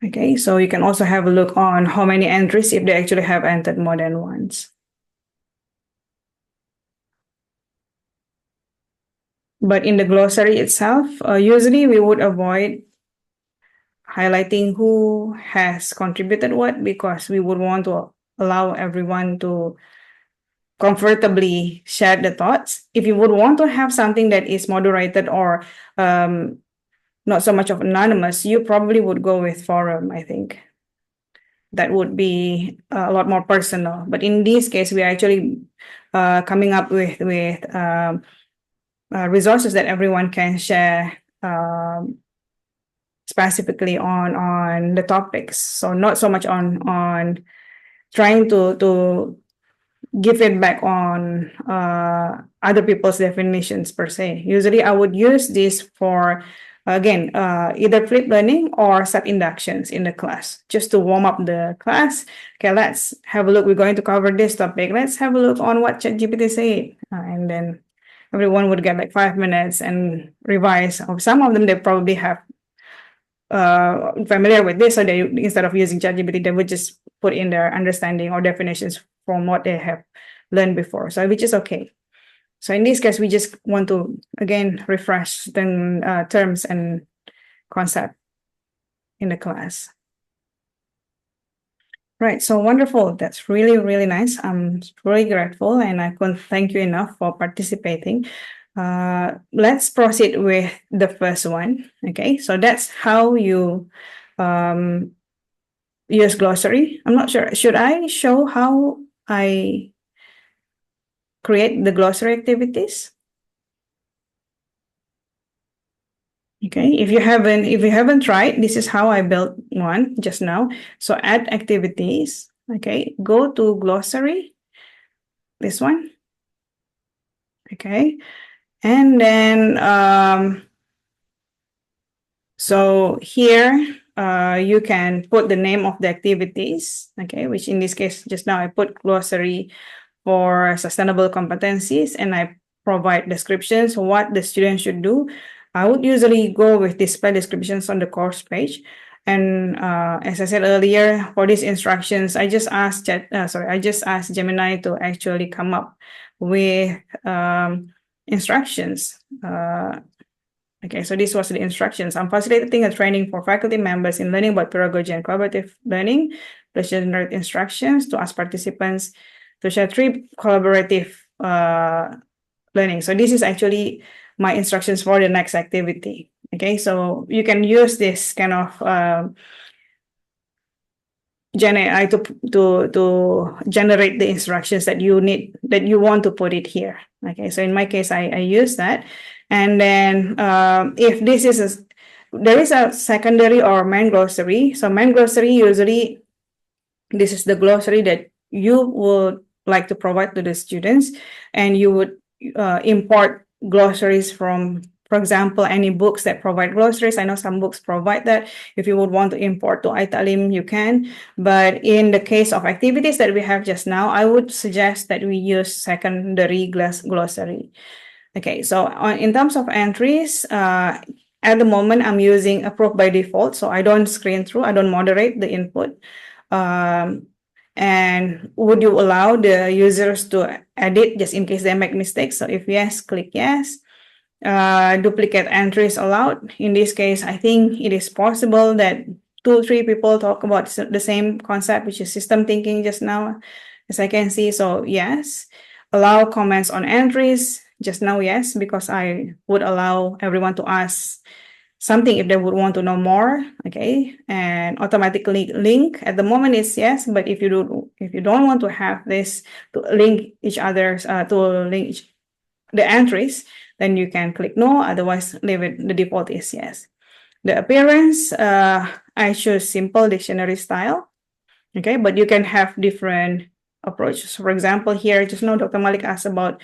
Okay, so you can also have a look on how many entries if they actually have entered more than once. But in the glossary itself, usually we would avoid highlighting who has contributed what, because we would want to allow everyone to comfortably share the thoughts. If you would want to have something that is moderated or not so much of anonymous, you probably would go with forum, I think. That would be a lot more personal. But in this case, we are actually coming up with resources that everyone can share specifically on the topics. So not so much on trying to give feedback on other people's definitions per se. Usually I would use this for, again, either flip learning or set inductions in the class, just to warm up the class. Okay, let's have a look. We're going to cover this topic. Let's have a look on what ChatGPT said. And then everyone would get like 5 minutes and revise. Some of them, they probably have familiar with this, so they, instead of using ChatGPT, they would just put in their understanding or definitions from what they have learned before, so which is okay. So in this case, we just want to again refresh the terms and concept in the class. Right, so wonderful. That's really, really nice. I'm really grateful, and I couldn't thank you enough for participating. Let's proceed with the first one. Okay, so that's how you use glossary. I'm not sure. Should I show how I create the glossary activities? Okay, if you haven't tried, this is how I built one just now. So add activities. Okay, go to glossary. This one. Okay, and then so here you can put the name of the activities. Okay, which in this case just now I put glossary for sustainable competencies, and I provide descriptions what the student should do. I would usually go with display descriptions on the course page. And as I said earlier, for these instructions, I just asked Gemini to actually come up with instructions. Okay, so this was the instructions. I'm facilitating a training for faculty members in learning about pedagogy and collaborative learning. Please generate instructions to ask participants to share 3 collaborative learning. So this is actually my instructions for the next activity. Okay, so you can use this kind of Gen AI to generate the instructions that you need, that you want to put it here. Okay, so in my case, I use that. And then if this is there is a secondary or main glossary. So main glossary, usually this is the glossary that you would like to provide to the students, and you would import glossaries from, for example, any books that provide glossaries. I know some books provide that. If you would want to import to Ita'Leem, you can. But in the case of activities that we have just now, I would suggest that we use secondary glossary. Okay, so in terms of entries, at the moment, I'm using a PROF by default, so I don't screen through, I don't moderate the input. And would you allow the users to edit just in case they make mistakes? So if yes, click yes. Duplicate entries allowed. In this case, I think it is possible that 2-3 people talk about the same concept, which is system thinking just now, as I can see. So yes. Allow comments on entries. Just now, yes, because I would allow everyone to ask something if they would want to know more. Okay, and automatically link. At the moment, it's yes, but if you don't want to have this to link each other's the entries, then you can click no. Otherwise, leave it. The default is yes. The appearance, I choose simple dictionary style. Okay, but you can have different approaches. For example, here just now Dr. Malik asked about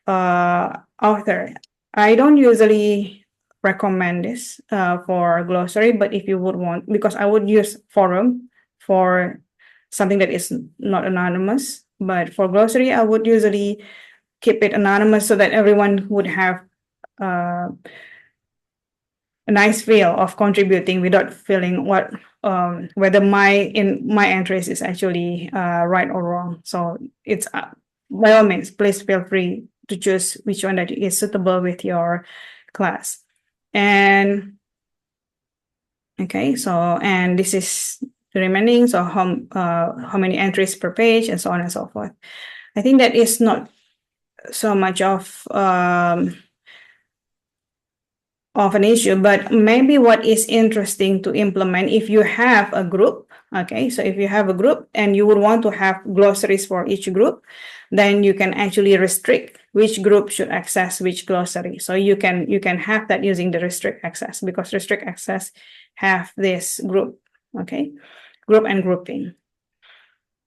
author. I don't usually recommend this for glossary, but if you would want, because I would use forum for something that is not anonymous, but for glossary, I would usually keep it anonymous so that everyone would have a nice feel of contributing without feeling whether my entries is actually right or wrong. So it's by all means, please feel free to choose which one that is suitable with your class. And okay, so and this is the remaining. So how many entries per page and so on and so forth. I think that is not so much of an issue, but maybe what is interesting to implement if you have a group. Okay, so if you have a group and you would want to have glossaries for each group, then you can actually restrict which group should access which glossary. So you can have that using the restrict access, because restrict access have this group. Okay, group and grouping.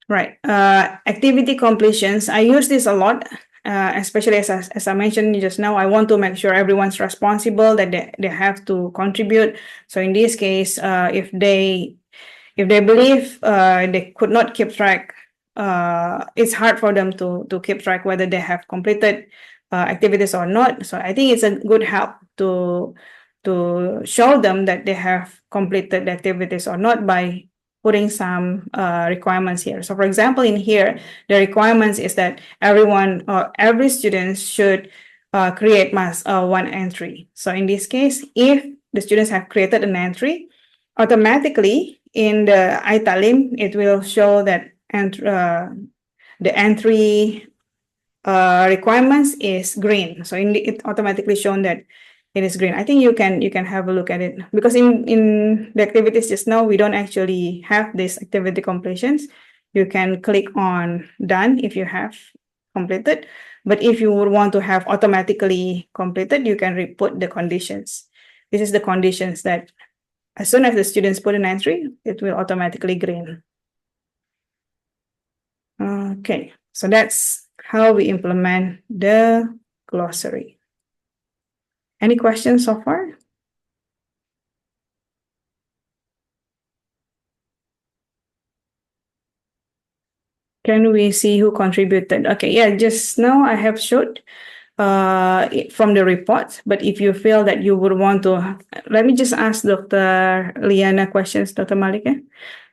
Right. Activity completions. I use this a lot, especially as I mentioned just now. I want to make sure everyone's responsible, that they have to contribute. So in this case, if they believe they could not keep track, it's hard for them to keep track whether they have completed activities or not. So I think it's a good help to show them that they have completed the activities or not by putting some requirements here. So for example, in here, the requirements is that everyone or every student should create one entry. So in this case, if the students have created an entry, automatically in the Ita'Leem, it will show that the entry requirements is green. So it automatically shown that it is green. I think you can have a look at it, because in the activities just now, we don't actually have this activity completions. You can click on done if you have completed, but if you would want to have automatically completed, you can re-put the conditions. This is the conditions that as soon as the students put an entry, it will automatically green. Okay, so that's how we implement the glossary. Any questions so far? Can we see who contributed? Okay, yeah, just now I have showed from the report, but if you feel that you would want to, let me just ask Dr. Liana questions, Dr. Malik.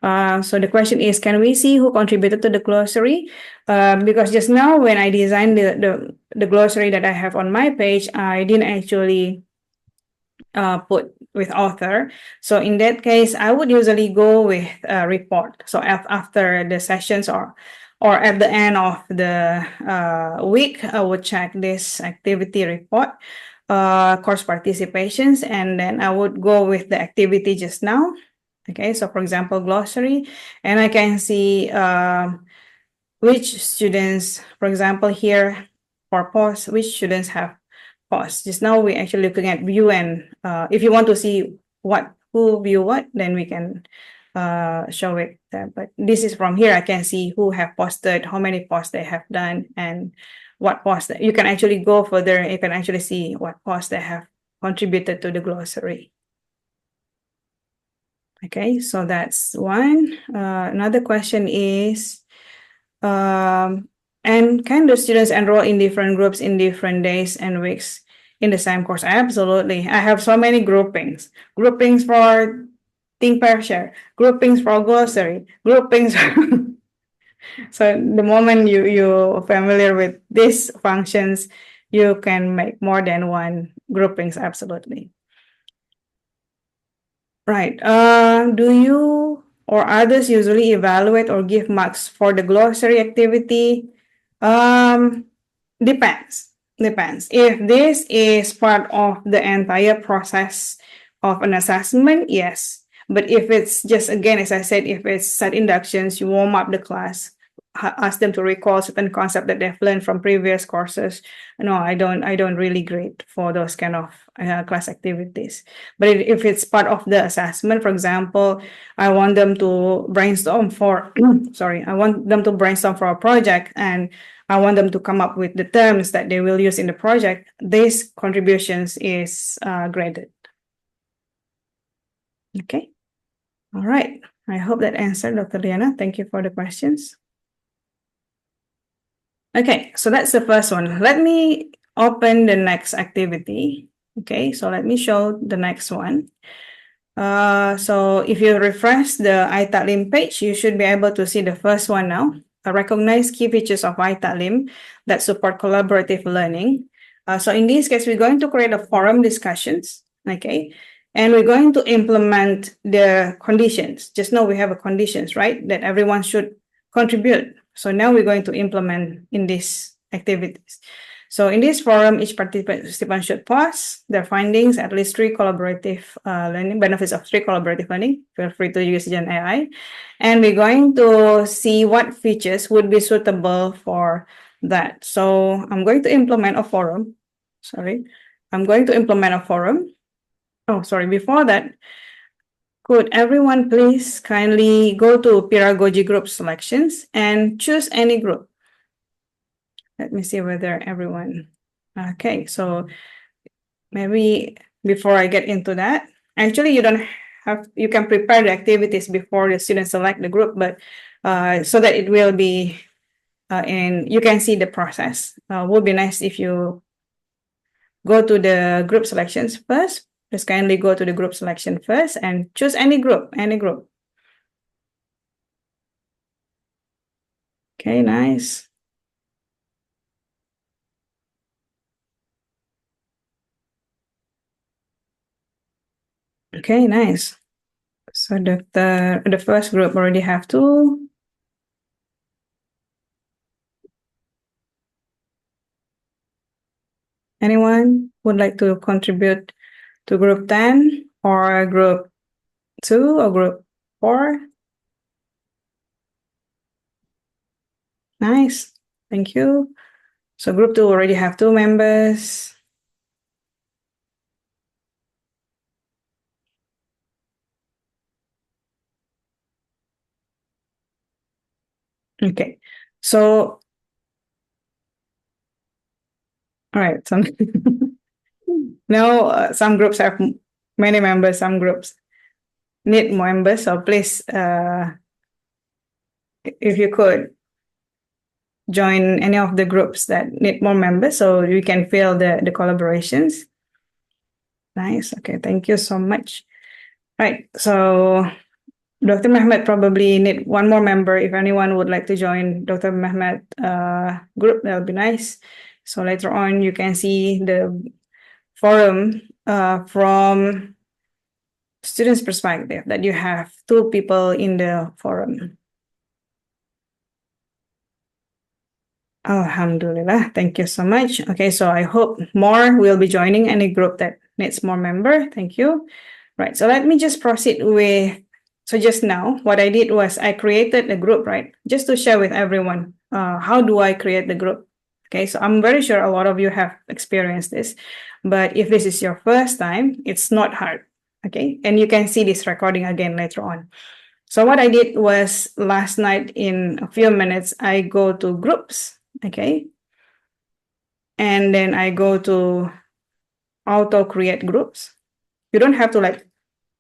So the question is, can we see who contributed to the glossary? Because just now when I designed the glossary that I have on my page, I didn't actually put with author. So in that case, I would usually go with report. So after the sessions or at the end of the week, I would check this activity report, course participations, and then I would go with the activity just now. Okay, so for example, glossary, and I can see which students, for example, here for POS, which students have POS. Just now we're actually looking at view, and if you want to see who view what, then we can show it there. But this is from here, I can see who have posted, how many posts they have done, and what posts. You can actually go further, you can actually see what posts they have contributed to the glossary. Okay, so that's one. Another question is, and can the students enroll in different groups in different days and weeks in the same course. Absolutely. I have so many groupings. Groupings for think pair share, groupings for glossary, groupings. So the moment you're familiar with these functions, you can make more than one groupings, absolutely. Right. Do you or others usually evaluate or give marks for the glossary activity? Depends. Depends. If this is part of the entire process of an assessment, yes. But if it's just, again, as I said, if it's set inductions, you warm up the class, ask them to recall certain concept that they've learned from previous courses. No, I don't really grade for those kind of class activities. But if it's part of the assessment, for example, I want them to brainstorm for I want them to brainstorm for a project, and I want them to come up with the terms that they will use in the project. These contributions is graded. Okay. All right. I hope that answered, Dr. Liana. Thank you for the questions. Okay, so that's the first one. Let me open the next activity. Okay, so let me show the next one. So if you refresh the Ita'Leem page, you should be able to see the first one now. Recognize key features of Ita'Leem that support collaborative learning. So in this case, we're going to create a forum discussions, okay? And we're going to implement the conditions. Just know we have a conditions, right? That everyone should contribute. So now we're going to implement in these activities. So in this forum, each participant should post their findings, at least 3 collaborative learning, benefits of 3 collaborative learning. Feel free to use Gen AI. And we're going to see what features would be suitable for that. So I'm going to implement a forum. I'm going to implement a forum. Oh, sorry, before that, could everyone please kindly go to Peeragogy group selections and choose any group? Let me see whether everyone. Okay, so maybe before I get into that, actually you don't have, you can prepare the activities before the students select the group, but so that it will be and you can see the process. Would be nice if you go to the group selections first. Just kindly go to the group selection first and choose any group, Okay, nice. Okay, nice. So the first group already have 2. Anyone would like to contribute to group 10 or group 2 or group 4? Nice. Thank you. So group 2 already have 2 members. Okay. So, all right. So now some groups have many members, some groups need more members. So please, if you could join any of the groups that need more members so you can fill the collaborations. Nice. Okay, thank you so much. Right, so Dr. Mehmet probably need 1 more member. If anyone would like to join Dr. Mehmet group, that would be nice. So later on, you can see the forum from students' perspective, that you have 2 people in the forum. Alhamdulillah, thank you so much. Okay, so I hope more will be joining any group that needs more member. Thank you. Right, so let me just proceed with, so just now, what I did was I created a group, right? Just to share with everyone, how do I create the group? Okay, so I'm very sure a lot of you have experienced this, but if this is your first time, it's not hard, okay? And you can see this recording again later on. So what I did was last night, in a few minutes, I go to groups, okay? And then I go to auto create groups. You don't have to like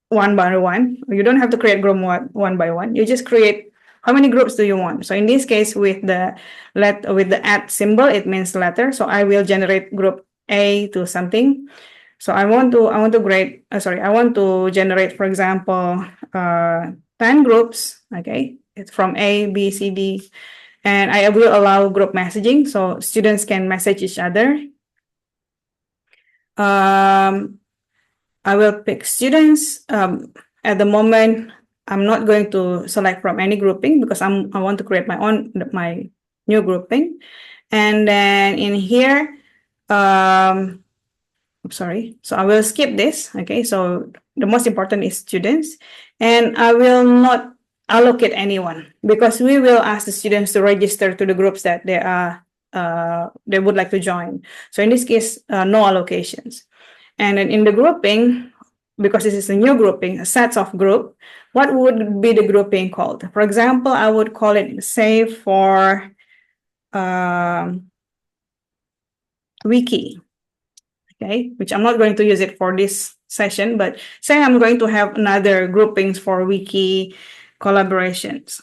1 by 1. You don't have to create group 1 by 1. You just create how many groups do you want. So in this case, with the add symbol, it means letter. So I will generate group A to something. So I want to generate, for example, 10 groups. Okay, it's from A, B, C, D, and I will allow group messaging, so students can message each other. I will pick students. At the moment, I'm not going to select from any grouping because I want to create my new grouping. And then in here, sorry, so I will skip this. Okay, so the most important is students, and I will not allocate anyone because we will ask the students to register to the groups that they would like to join. So in this case, no allocations. And then in the grouping, because this is a new grouping, a set of group, what would be the grouping called? For example, I would call it, say, for wiki, okay, which I'm not going to use it for this session, but say I'm going to have another groupings for wiki collaborations.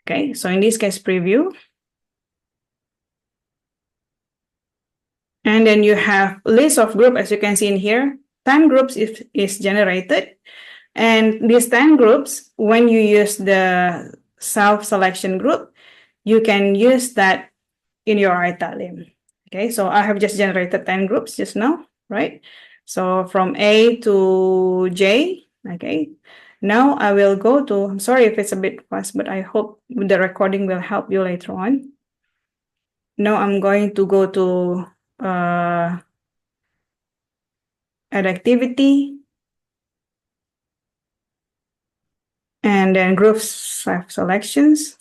Okay, so in this case, preview. And then you have a list of groups, as you can see in here. 10 groups is generated. And these 10 groups, when you use the self-selection group, you can use that in your Ita'Leem. Okay, so I have just generated 10 groups just now, right? So from A to J, okay. Now I will go to, I'm sorry if it's a bit fast, but I hope the recording will help you later on. Now I'm going to go to add activity, and then group selections.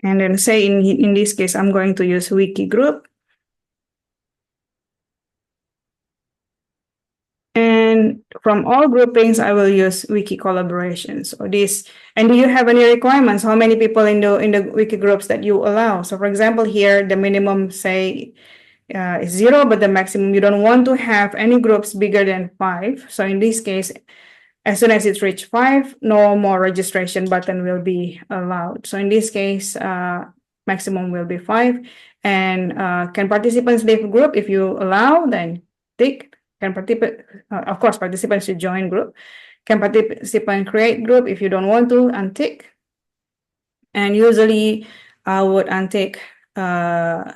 And then say in this case, I'm going to use wiki group. And from all groupings, I will use wiki collaborations. So this, and do you have any requirements? How many people in the wiki groups that you allow? So for example, here, the minimum say is 0, but the maximum, you don't want to have any groups bigger than 5. So in this case, as soon as it's reached 5, no more registration button will be allowed. So in this case, maximum will be 5. And can participants leave group? If you allow, then tick. Can participant, of course, participants should join group. Can participant create group? If you don't want to, untick. And usually I would untick, I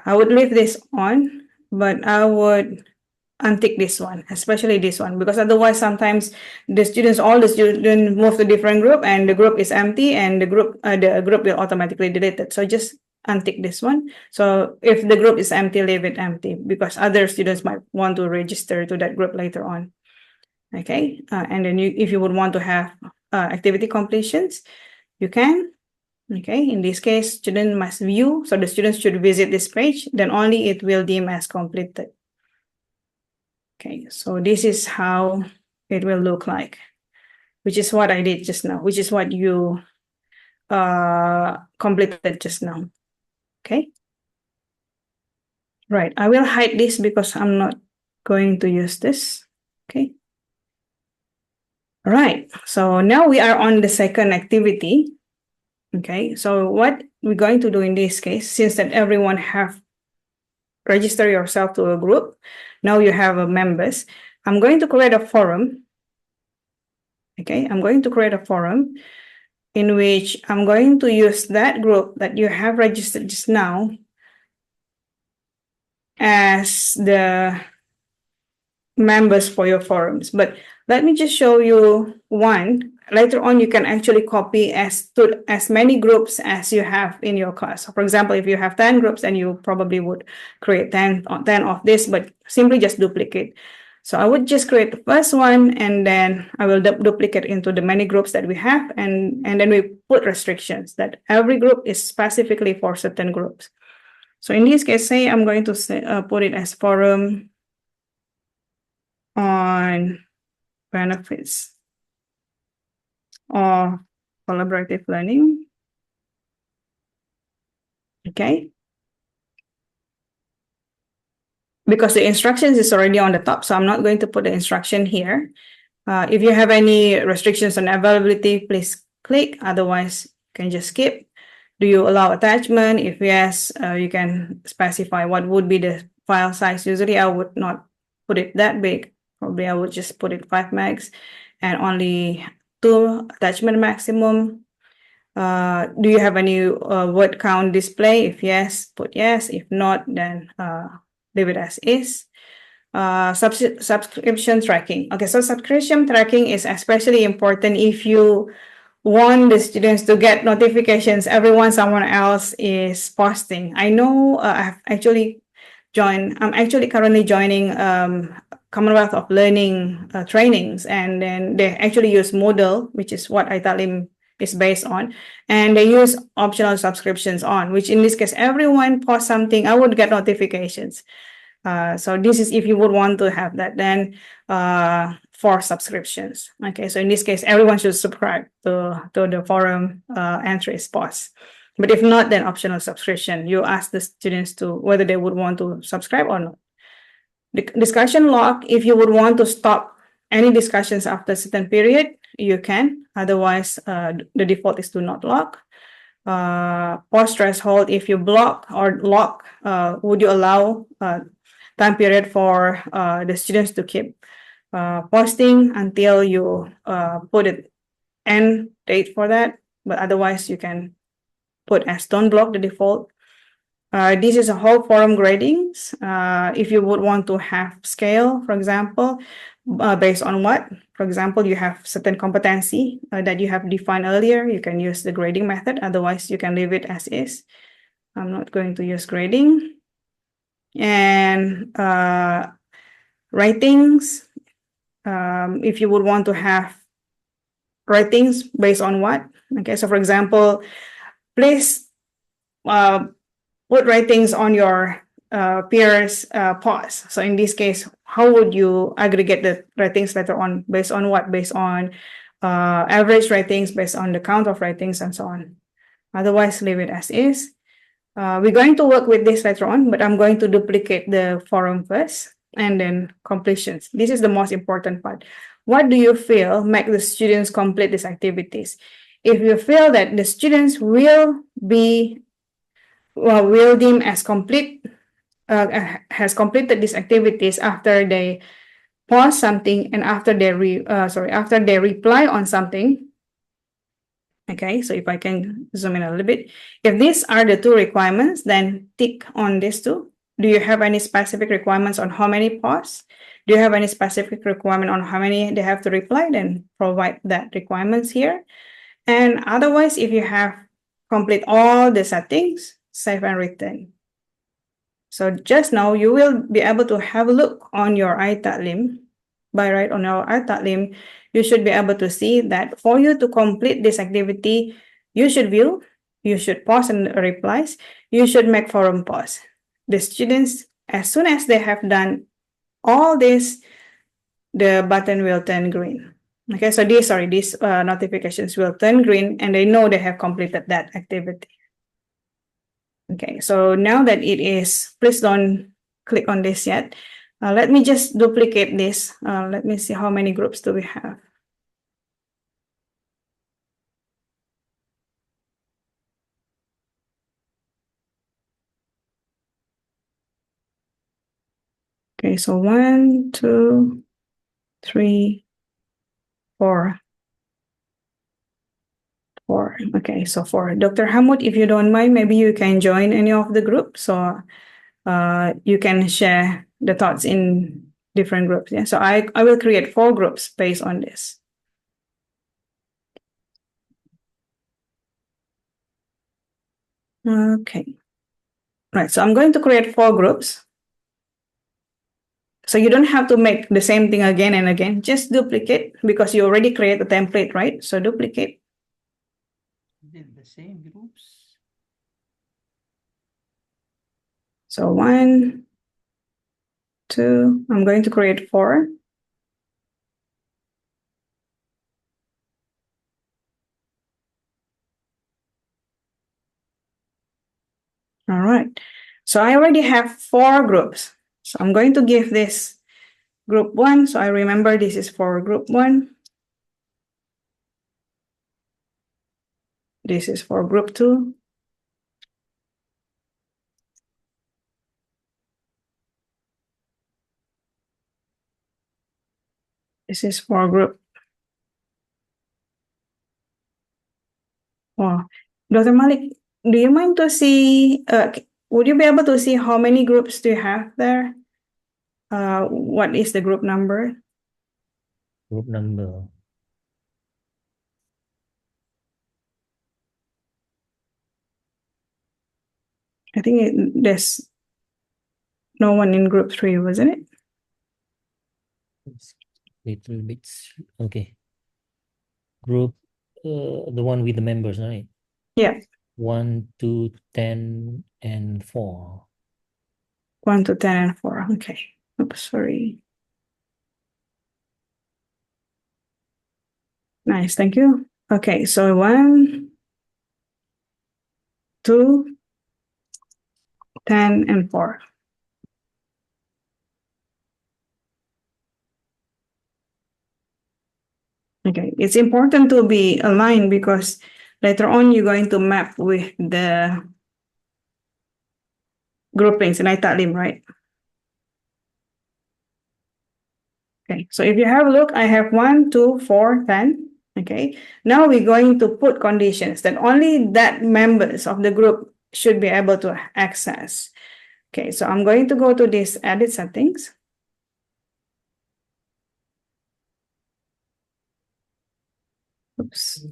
would leave this on, but I would untick this one, especially this one, because otherwise sometimes all the students move to different group and the group is empty and the group will automatically delete it. So just untick this one. So if the group is empty, leave it empty because other students might want to register to that group later on. Okay, and then if you would want to have activity completions, you can. Okay, in this case, student must view, so the students should visit this page, then only it will deem as completed. Okay, so this is how it will look like, which is what I did just now, which is what you completed just now. Okay, right, I will hide this because I'm not going to use this. Okay, all right, so now we are on the second activity. Okay, so what we're going to do in this case, since that everyone have registered yourself to a group, now you have members, I'm going to create a forum. Okay, I'm going to create a forum in which I'm going to use that group that you have registered just now as the members for your forums. But let me just show you one. Later on, you can actually copy as many groups as you have in your class. So for example, if you have 10 groups, then you probably would create 10 of this, but simply just duplicate. So I would just create the first one, and then I will duplicate into the many groups that we have, and then we put restrictions that every group is specifically for certain groups. So in this case, say I'm going to put it as forum on benefits of collaborative learning. Okay. Because the instructions is already on the top, so I'm not going to put the instruction here. If you have any restrictions on availability, please click. Otherwise, you can just skip. Do you allow attachment? If yes, you can specify what would be the file size. Usually, I would not put it that big. Probably I would just put it 5 megs and only 2 attachment maximum. Do you have any word count display? If yes, put yes. If not, then leave it as is. Subscription tracking. Okay, so subscription tracking is especially important if you want the students to get notifications every once someone else is posting. I know I'm actually currently joining Commonwealth of Learning trainings, and then they actually use Moodle, which is what Ita'Leem is based on, and they use optional subscriptions on, which in this case, everyone posts something, I would get notifications. So this is if you would want to have that, then for subscriptions. Okay, so in this case, everyone should subscribe to the forum entries posts. But if not, then optional subscription. You ask the students to whether they would want to subscribe or not. The discussion log, if you would want to stop any discussions after a certain period, you can. Otherwise, the default is to not log. Pause threshold, if you block or lock, would you allow time period for the students to keep posting until you put an end date for that? But otherwise, you can put as don't block the default. This is a whole forum gradings. If you would want to have scale, for example, based on what? For example, you have certain competency that you have defined earlier, you can use the grading method. Otherwise, you can leave it as is. I'm not going to use grading. And ratings, if you would want to have ratings based on what? Okay, so for example, please put ratings on your peers' posts. So in this case, how would you aggregate the ratings later on? Based on what? Based on average ratings, based on the count of ratings, and so on. Otherwise, leave it as is. We're going to work with this later on, but I'm going to duplicate the forum first and then completions. This is the most important part. What do you feel make the students complete these activities? If you feel that the students will deem as complete, has completed these activities after they pause something and after they reply on something. Okay, so if I can zoom in a little bit, if these are the 2 requirements, then tick on these 2. Do you have any specific requirements on how many pause? Do you have any specific requirement on how many they have to reply? Then provide that requirements here. And otherwise, if you have complete all the settings, save and return. So just now, you will be able to have a look on your Ita'Leem. By right on your Ita'Leem, you should be able to see that for you to complete this activity, you should view, you should pause and replies, you should make forum pause. The students, as soon as they have done all this, the button will turn green. Okay, so these notifications will turn green and they know they have completed that activity. Okay, so now that it is, please don't click on this yet. Let me just duplicate this. Let me see how many groups do we have. Okay, so 1, 2, 3, 4. 4. Okay, so 4. Dr. Hamud, if you don't mind, maybe you can join any of the groups. So you can share the thoughts in different groups. Yeah, so I will create 4 groups based on this. Okay. Right, so I'm going to create 4 groups. So you don't have to make the same thing again and again. Just duplicate because you already create a template, right? So duplicate. Did the same groups. So 1, 2, I'm going to create 4. All right. So I already have 4 groups. So I'm going to give this group 1. So I remember this is for group 1. This is for group 2. This is for group. Oh, Dr. Malik, do you mind to see, would you be able to see how many groups do you have there? What is the group number? Group number. I think there's no one in group 3, wasn't it? It's little bit. Okay. Group, the one with the members, right? Yeah. 1, 2, 10, and 4. 1 to 10 and 4. Okay. Oops, sorry. Nice, thank you. Okay, so 1, 2, 10, and 4. Okay, it's important to be aligned because later on you're going to map with the groupings in Ita'Leem, right? Okay, so if you have a look, I have 1, 2, 4, 10. Okay, now we're going to put conditions that only that members of the group should be able to access. Okay, so I'm going to go to this edit settings. Oops.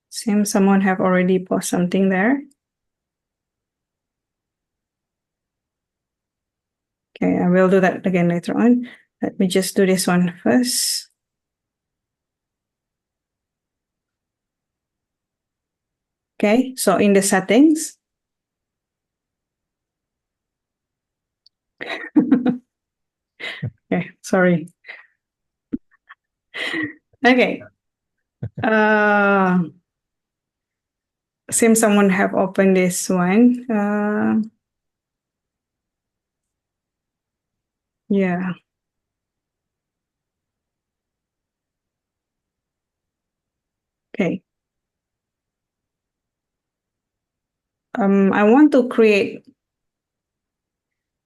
Seems someone have already posted something there. Okay, I will do that again later on. Let me just do this one first. Okay, so in the settings. Okay, sorry. Okay. Seems someone have opened this one. Yeah. Okay. I want to create.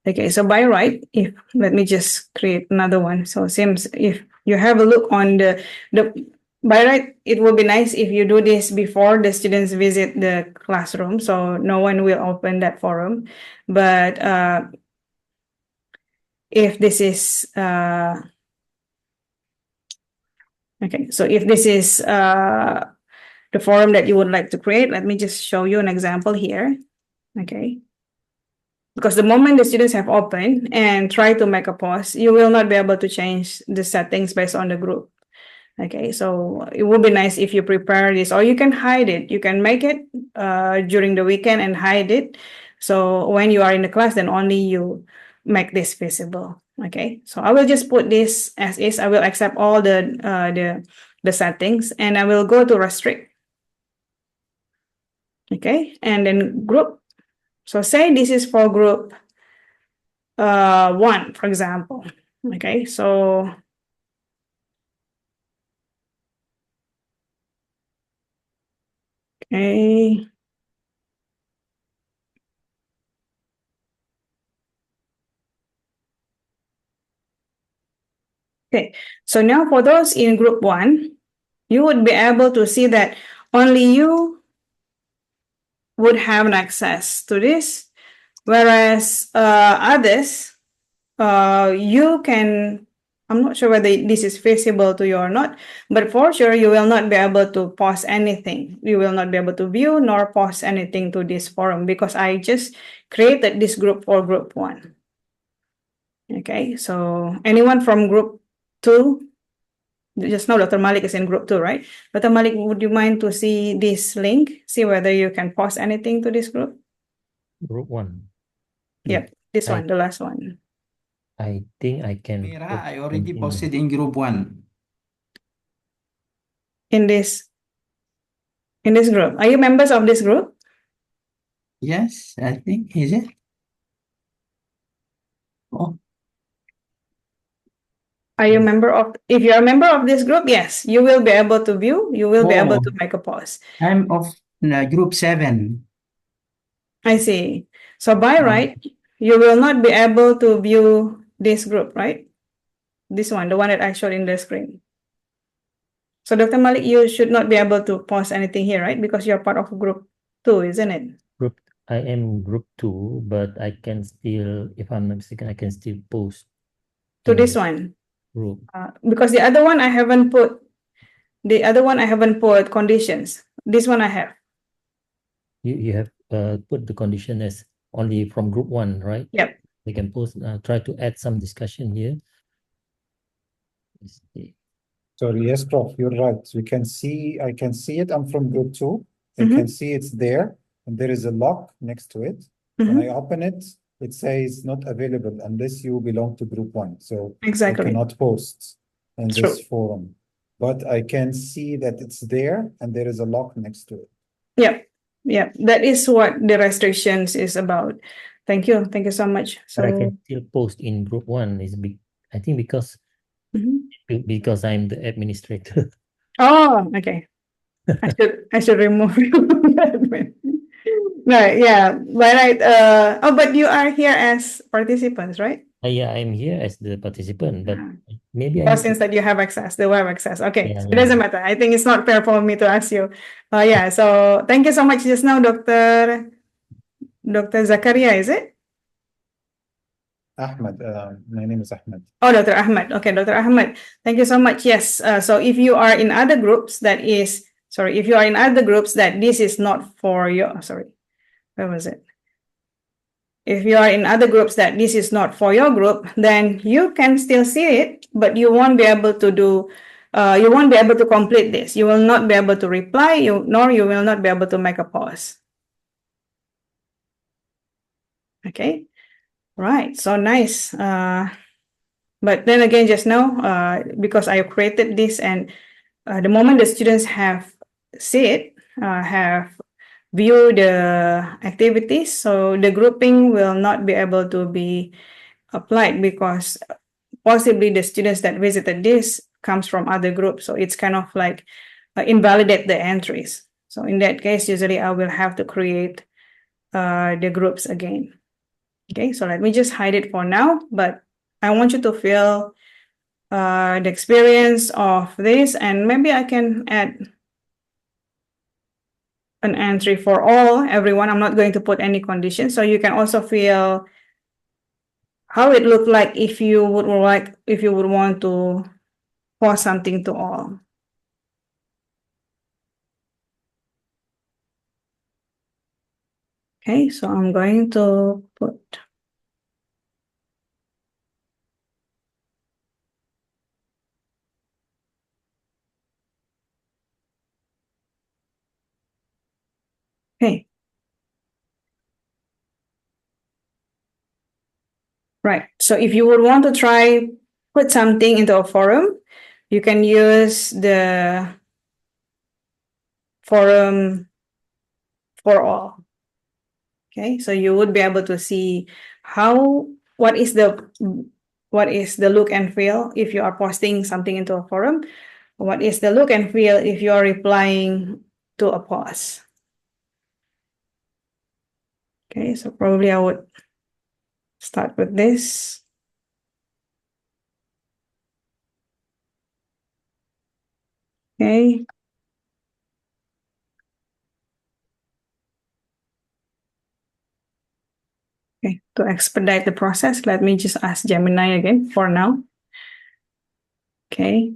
Okay, so by right, if let me just create another one. So seems if you have a look on the by right, it will be nice if you do this before the students visit the classroom, so no one will open that forum. But if this is okay, so if this is the forum that you would like to create, let me just show you an example here. Okay. Because the moment the students have opened and try to make a post, you will not be able to change the settings based on the group. Okay, so it would be nice if you prepare this, or you can hide it. You can make it during the weekend and hide it. So when you are in the class, then only you make this visible. Okay, so I will just put this as is. I will accept all the settings, and I will go to restrict. Okay, and then group. So say this is for group 1, for example. Okay, so okay. Okay, so now for those in group 1, you would be able to see that only you would have an access to this, whereas others, you can, I'm not sure whether this is visible to you or not, but for sure you will not be able to post anything. You will not be able to view nor post anything to this forum because I just created this group for group 1. Okay, so anyone from group 2, just now Dr. Malik is in group 2, right? Dr. Malik, would you mind to see this link? See whether you can post anything to this group? Group 1. Yep, this one, the last one. I think I can. MIRA, I already posted in group 1. In this group. Are you members of this group? Yes, I think, is it? Oh, Are you a member of, if you're a member of this group, yes, you will be able to view, you will be able Oh, to make a pause. I'm of group 7. I see. So by right, you will not be able to view this group, right? This one, the one that I showed in the screen. So Dr. Malik, you should not be able to pause anything here, right? Because you're part of group 2, isn't it? I am group 2, but I can still, if I'm not mistaken, I can still post To in this one. group. Because the other one I haven't put conditions. This one I have. You have put the condition as only from group 1, right? Yep. We can post, try to add some discussion here. Let's see. Sorry, yes, Prof, you're right. I can see it. I'm from group 2. I can see it's there, and there is a lock next to it. When I open it, it says not available unless you belong to group 1. So Exactly. I cannot post in True. this forum. But I can see that it's there, and there is a lock next to it. Yep. Yep. That is what the restrictions is about. Thank you. Thank you so much. But I So can still post in group 1 is big. I think because I'm the administrator. oh, okay. I should remove you. No, yeah. But but you are here as participants, right? Yeah, I'm here as the participant, but maybe I Oh, need since that you have access, the web access. Okay, Yeah, so it doesn't matter. I think it's not fair for me to ask you. Yeah, so thank you so much just now, Dr. Zakaria, is it? Ahmed, my name is Ahmed. Oh, Dr. Ahmed. Okay, Dr. Ahmed. Thank you so much. Yes. So if you are in other groups, if you are in other groups that this is not for your, where was it? If you are in other groups that this is not for your group, then you can still see it, but you won't be able to you won't be able to complete this. You will not be able to reply, nor you will not be able to make a pause. Okay, right, so nice. But then again, just now, because I created this, and the moment the students have see it, have view the activities, so the grouping will not be able to be applied because possibly the students that visited this comes from other groups. So it's kind of like invalidate the entries. So in that case, usually I will have to create the groups again. Okay, so let me just hide it for now, but I want you to feel the experience of this, and maybe I can add an entry for everyone. I'm not going to put any conditions, so you can also feel how it looked like if you would want to post something to all. Okay, so I'm going to put okay. Right. So if you would want to try put something into a forum, you can use the forum for all. Okay, so you would be able to see what is the look and feel if you are posting something into a forum. What is the look and feel if you are replying to a post? Okay, so probably I would start with this. Okay. Okay, to expedite the process, let me just ask Gemini again for now. Okay.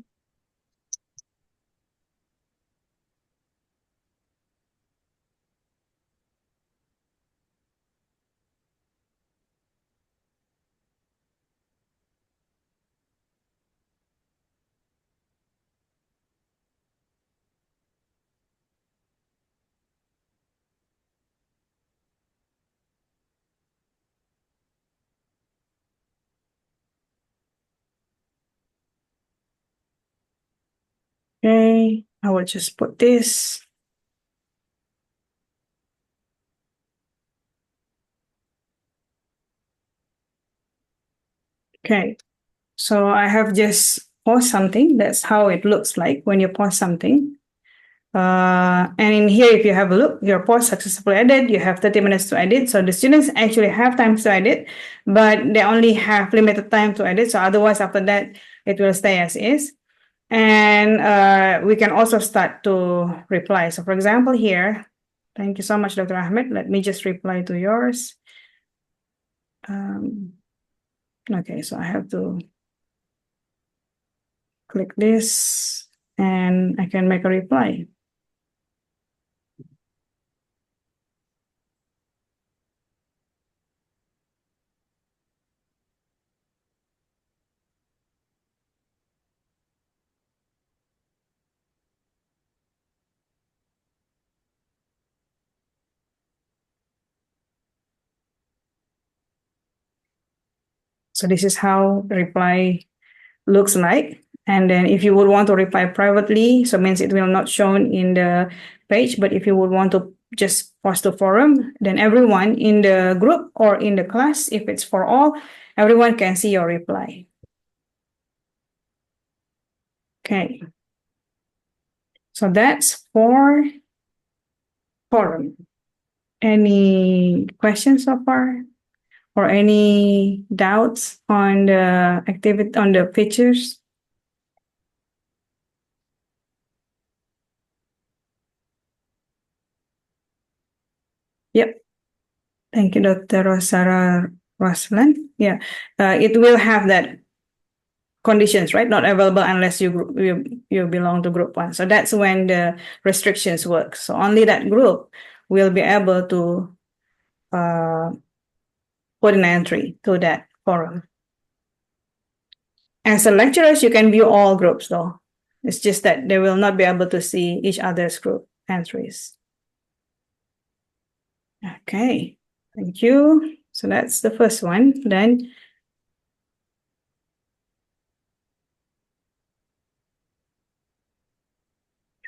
Okay, I will just put this. Okay. So I have just paused something. That's how it looks like when you pause something. And in here, if you have a look, your post successfully edited, you have 30 minutes to edit. So the students actually have time to edit, but they only have limited time to edit. So otherwise, after that, it will stay as is. And we can also start to reply. So for example, here, thank you so much, Dr. Ahmed. Let me just reply to yours. Okay, so I have to click this and I can make a reply. So this is how the reply looks like. And then if you would want to reply privately, so means it will not shown in the page, but if you would want to just post to forum, then everyone in the group or in the class, if it's for all, everyone can see your reply. Okay. So that's for forum. Any questions so far? Or any doubts on the activity, on the pictures? Yep. Thank you, Dr. Rosara Roslan. Yeah, it will have that conditions, right? Not available unless you belong to group 1. So that's when the restrictions work. So only that group will be able to put an entry to that forum. As a lecturers, you can view all groups though. It's just that they will not be able to see each other's group entries. Okay, thank you. So that's the first one. Then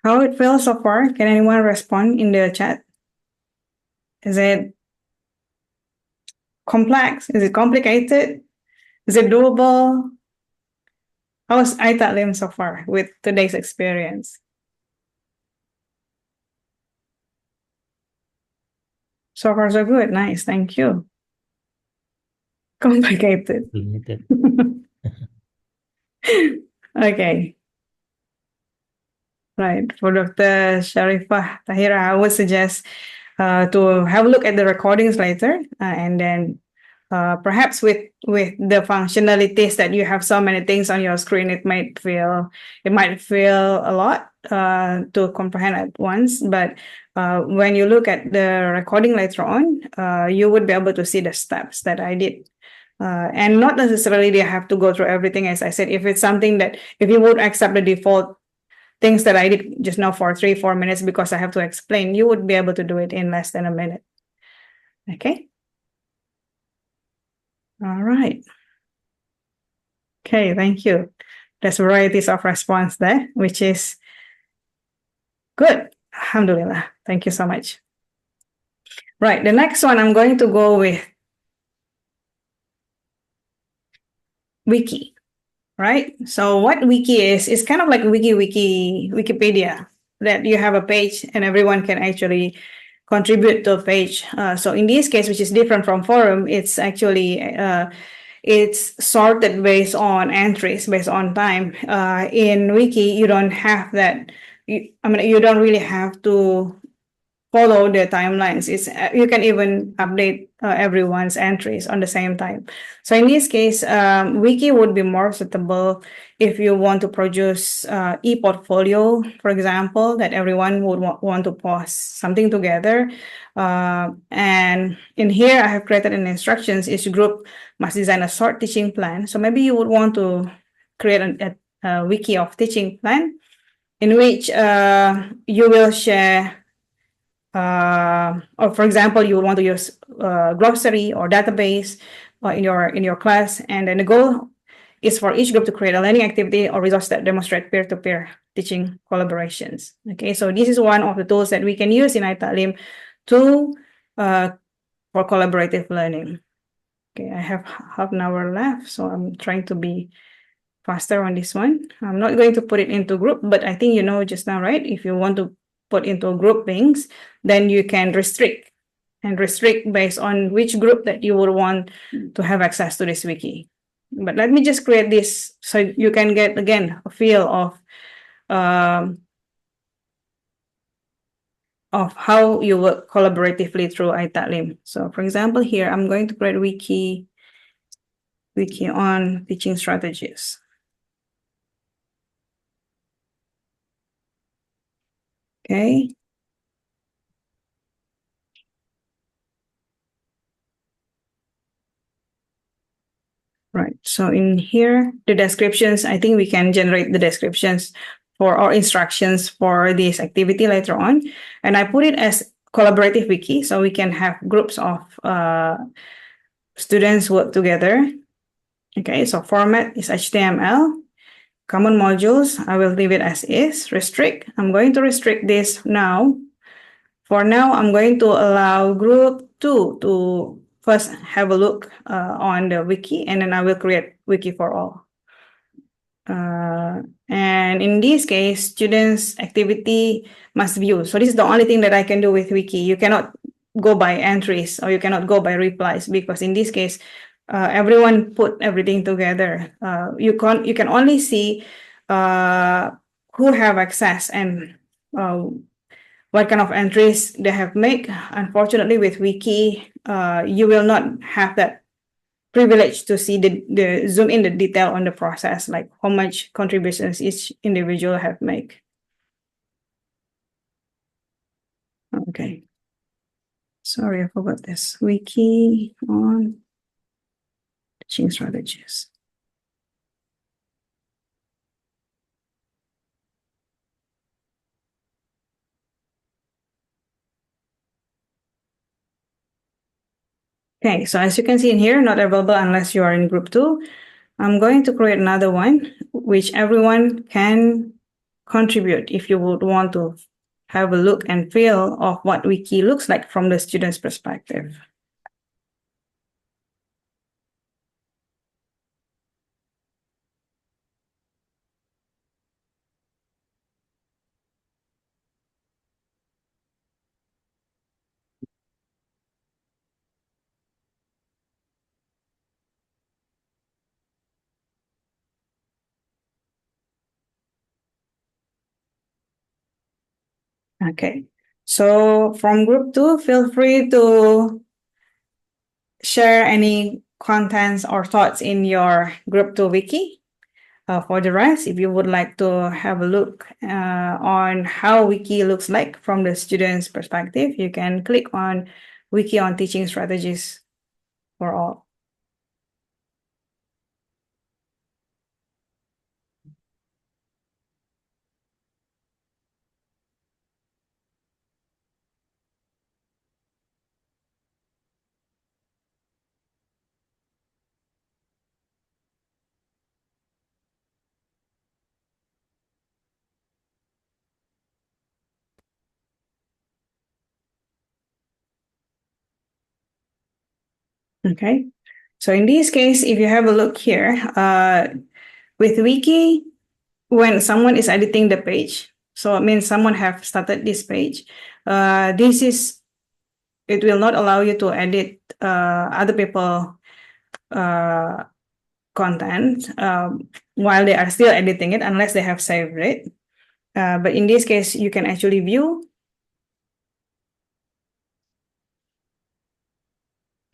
how it feels so far? Can anyone respond in the chat? Is it complex? Is it complicated? Is it doable? How's Ita'Leem so far with today's experience? So far, so good. Nice. Thank you. Complicated. Limited. Okay. Right. For Dr. Sharifah Tahira, I would suggest to have a look at the recordings later, and then perhaps with the functionalities that you have so many things on your screen, it might feel a lot to comprehend at once. But when you look at the recording later on, you would be able to see the steps that I did. And not necessarily they have to go through everything. As I said, if it's something that if you would accept the default things that I did just now for 3-4 minutes because I have to explain, you would be able to do it in less than a minute. Okay. All right. Okay, thank you. There's varieties of response there, which is good. Alhamdulillah. Thank you so much. Right, the next one I'm going to go with wiki. Right? So what wiki is kind of like Wikipedia, that you have a page and everyone can actually contribute to a page. So in this case, which is different from forum, it's actually it's sorted based on entries, based on time. In wiki, you don't have that. You don't really have to follow the timelines. It's you can even update everyone's entries on the same time. So in this case, wiki would be more suitable if you want to produce e-portfolio, for example, that everyone would want to post something together. And in here, I have created an instructions. Each group must design a short teaching plan. So maybe you would want to create a wiki of teaching plan in which you will share or for example, you would want to use glossary or database in your class, and then the goal is for each group to create a learning activity or resource that demonstrate peer-to-peer teaching collaborations. Okay, so this is one of the tools that we can use in Ita'Leem to for collaborative learning. Okay, I have half an hour left, so I'm trying to be faster on this one. I'm not going to put it into group, but I think you know just now, right? If you want to put into groupings, then you can restrict based on which group that you would want to have access to this wiki. But let me just create this so you can get, again, a feel of how you work collaboratively through Ita'Leem. So for example, here, I'm going to create wiki on teaching strategies. Okay. Right. So in here, the descriptions, I think we can generate the descriptions for our instructions for this activity later on. And I put it as collaborative wiki, so we can have groups of students work together. Okay, so format is HTML. Common modules, I will leave it as is. Restrict, I'm going to restrict this now. For now, I'm going to allow group 2 to first have a look on the wiki, and then I will create wiki for all. And in this case, students' activity must view. So this is the only thing that I can do with wiki. You cannot go by entries, or you cannot go by replies, because in this case, everyone put everything together. You can only see who have access and what kind of entries they have made. Unfortunately, with wiki, you will not have that privilege to see the zoom in the detail on the process, like how much contributions each individual have made. Okay. Sorry, I forgot this. Wiki on teaching strategies. Okay, so as you can see in here, not available unless you are in group 2. I'm going to create another one, which everyone can contribute if you would want to have a look and feel of what wiki looks like from the student's perspective. Okay, so from group 2, feel free to share any contents or thoughts in your group 2 wiki. For the rest, if you would like to have a look on how wiki looks like from the student's perspective, you can click on wiki on teaching strategies for all. Okay, so in this case, if you have a look here, with wiki, when someone is editing the page, so it means someone have started this page, it will not allow you to edit other people content while they are still editing it, unless they have saved it. But in this case, you can actually view.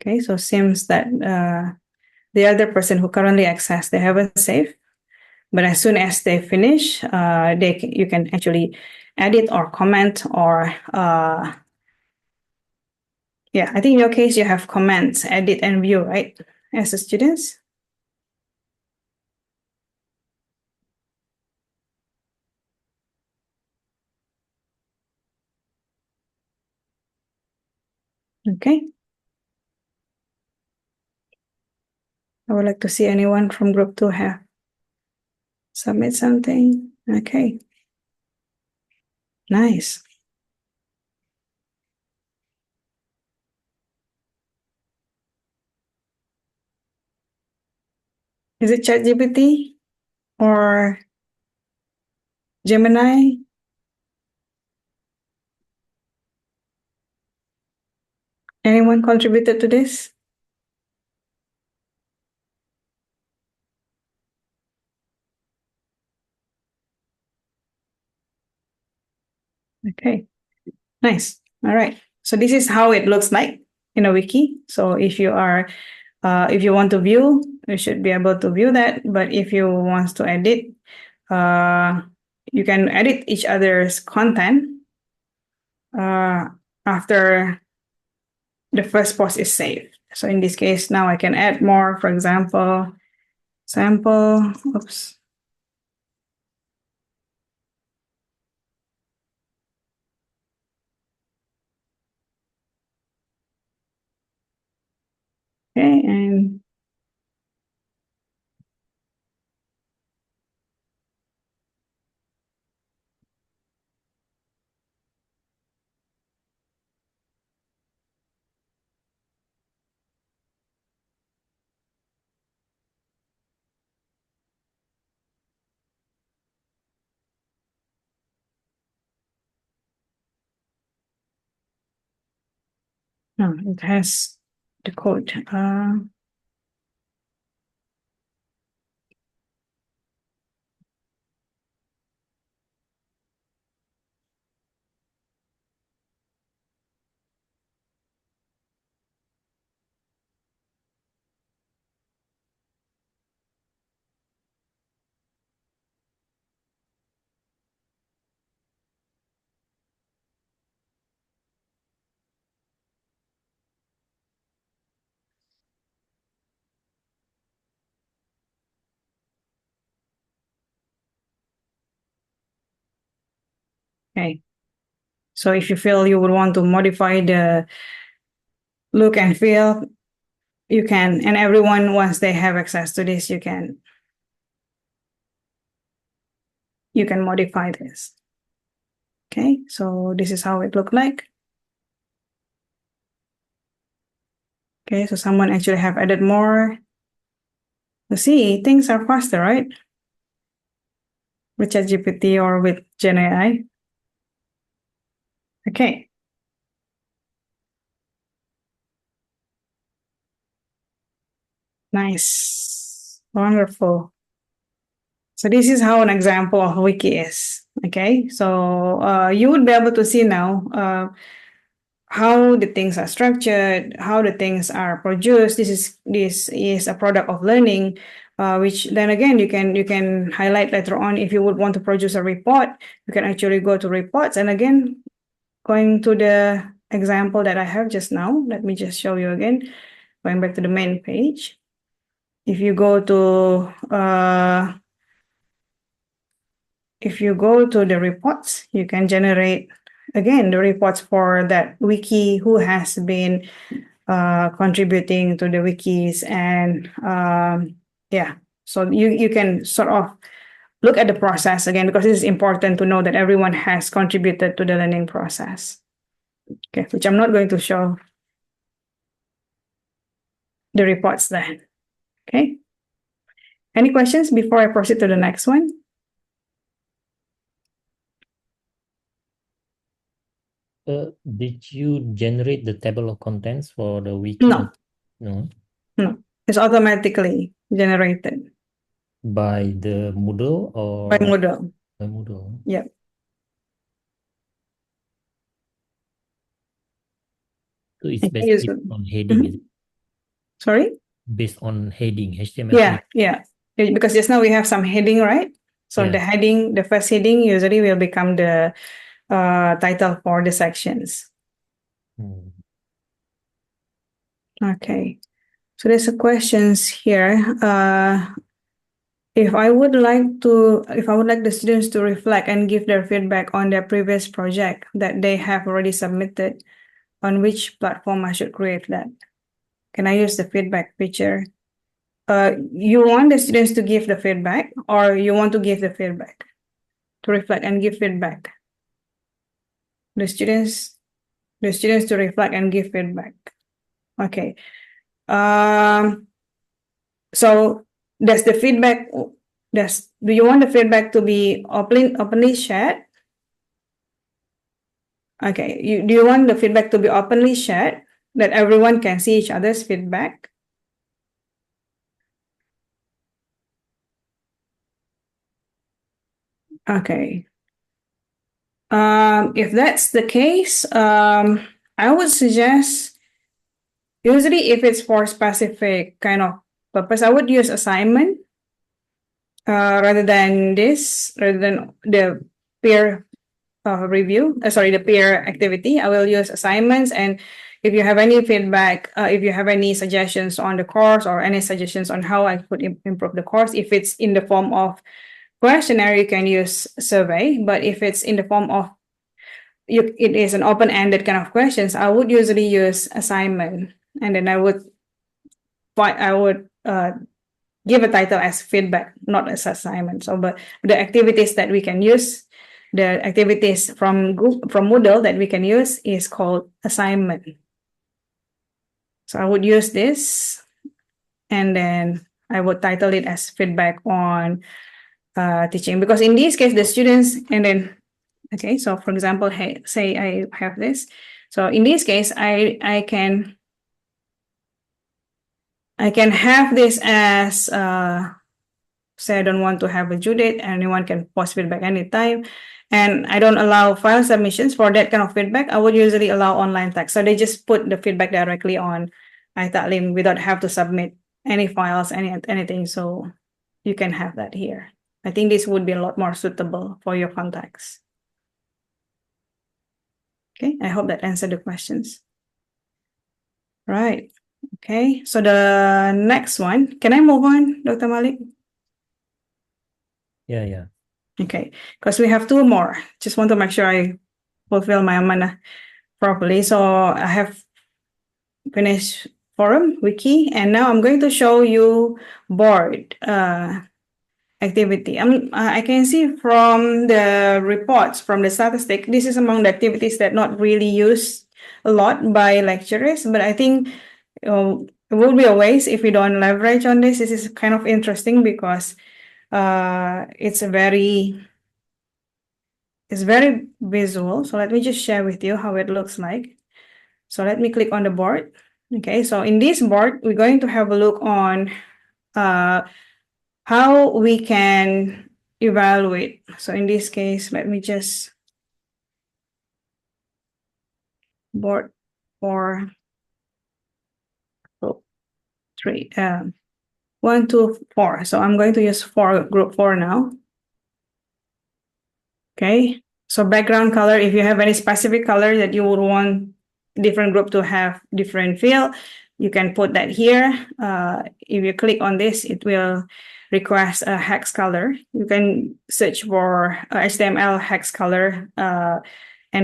Okay, so seems that the other person who currently accessed, they haven't saved. But as soon as they finish, you can actually edit or comment or yeah, I think in your case, you have comments, edit and view, right? As a student. Okay. I would like to see anyone from group 2 have submit something. Okay. Nice. Is it ChatGPT? or Gemini? Anyone contributed to this? Okay, nice. All right. So this is how it looks like in a wiki. So if you want to view, you should be able to view that. But if you want to edit, you can edit each other's content after the first post is saved. So in this case, now I can add more, for example, sample, oops. Okay, and no, it has the code. Okay. So if you feel you would want to modify the look and feel, you can. And everyone, once they have access to this, you can modify this. Okay, so this is how it looked like. Okay, so someone actually have added more. You see, things are faster, right? With ChatGPT or with Gen AI. Okay. Nice. Wonderful. So this is how an example of wiki is. Okay, so you would be able to see now how the things are structured, how the things are produced. This is a product of learning, which then again you can highlight later on. If you would want to produce a report, you can actually go to reports, and again, going to the example that I have just now, let me just show you again, going back to the main page. If you go to the reports, you can generate again the reports for that wiki, who has been contributing to the wikis, and yeah, so you can sort of look at the process again, because it is important to know that everyone has contributed to the learning process. Okay, which I'm not going to show the reports then. Okay, any questions before I proceed to the next one? Did you generate the table of contents for the wiki? No. No. No, it's automatically generated By the Moodle or by Moodle. by Moodle? Yep. So it's I based use on heading, is it? Sorry? Based on heading, HTML Yeah, heading. yeah. Because just now we have some heading, right? So Yeah. the heading, the first heading usually will become the title for the sections. Okay. So there's a questions here. If I would like the students to reflect and give their feedback on their previous project that they have already submitted, on which platform I should create that? Can I use the feedback feature? You want the students to give the feedback, or you want to give the feedback? To reflect and give feedback. The students to reflect and give feedback. Okay. So does the feedback do you want the feedback to be openly shared? Okay, do you want the feedback to be openly shared, that everyone can see each other's feedback? Okay. If that's the case, I would suggest, usually if it's for specific kind of purpose, I would use assignment rather than the peer review. The peer activity. I will use assignments, and if you have any feedback, if you have any suggestions on the course or any suggestions on how I could improve the course, if it's in the form of questionnaire, you can use survey. But if it's in the form of it is an open-ended kind of questions, I would usually use assignment, and then I would give a title as feedback, not as assignment. So, but the activities that we can use, the activities from Moodle that we can use is called assignment. So I would use this, and then I would title it as feedback on teaching, because in this case, the students, and then, okay, so for example, say I have this. So in this case, I can have this as, say I don't want to have a due date, anyone can post feedback anytime. And I don't allow file submissions for that kind of feedback. I would usually allow online text. So they just put the feedback directly on Ita'Leem without have to submit any files, anything. So you can have that here. I think this would be a lot more suitable for your context. Okay, I hope that answered the questions. Right. Okay, so the next one, can I move on, Dr. Malik? Yeah. Okay, because we have two more. Just want to make sure I fulfill my amanah properly. So I have finished forum, wiki, and now I'm going to show you board activity. I can see from the reports, from the statistic, this is among the activities that not really used a lot by lecturers, but I think it would be a waste if we don't leverage on this. This is kind of interesting because it's very visual. So let me just share with you how it looks like. So let me click on the board. Okay, so in this board, we're going to have a look on how we can evaluate. So in this case, let me just board 4, 3, 1, 2, 4. So I'm going to use group 4 now. Okay, so background color, if you have any specific color that you would want different group to have different feel, you can put that here. If you click on this, it will request a hex color. You can search for HTML hex color and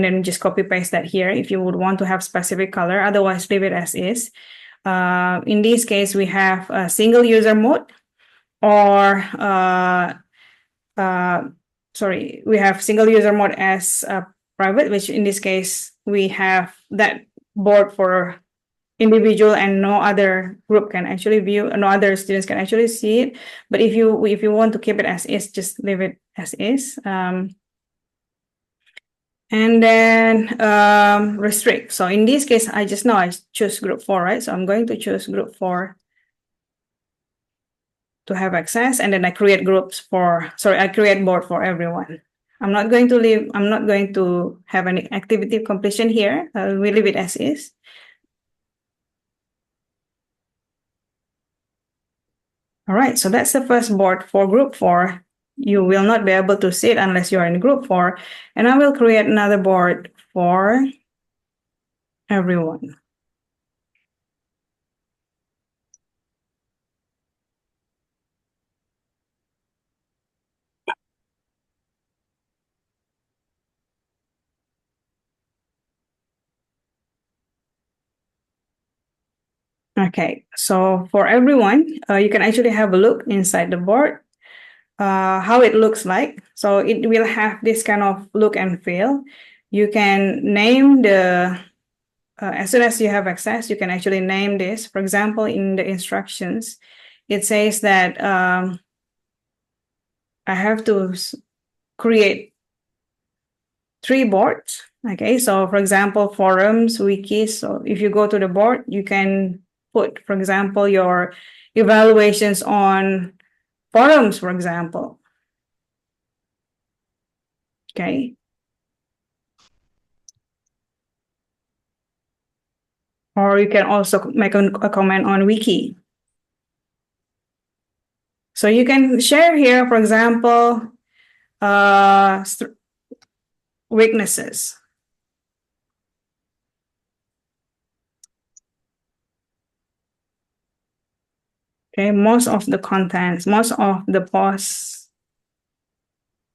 then just copy paste that here if you would want to have specific color. Otherwise, leave it as is. In this case, we have a single user mode, or we have single user mode as private, which in this case, we have that board for individual and no other group can actually view, no other students can actually see it. But if you want to keep it as is, just leave it as is. And then restrict. So in this case, I choose group 4, right? So I'm going to choose group 4 to have access, and then I create board for everyone. I'm not going to have any activity completion here. We leave it as is. All right, so that's the first board for group 4. You will not be able to see it unless you're in group 4. And I will create another board for everyone. Okay, so for everyone, you can actually have a look inside the board, how it looks like. So it will have this kind of look and feel. You can name as soon as you have access, you can actually name this. For example, in the instructions, it says that I have to create 3 boards. Okay, so for example, forums, wikis. So if you go to the board, you can put, for example, your evaluations on forums, for example. Okay. Or you can also make a comment on wiki. So you can share here, for example, weaknesses. Okay, most of the contents, most of the posts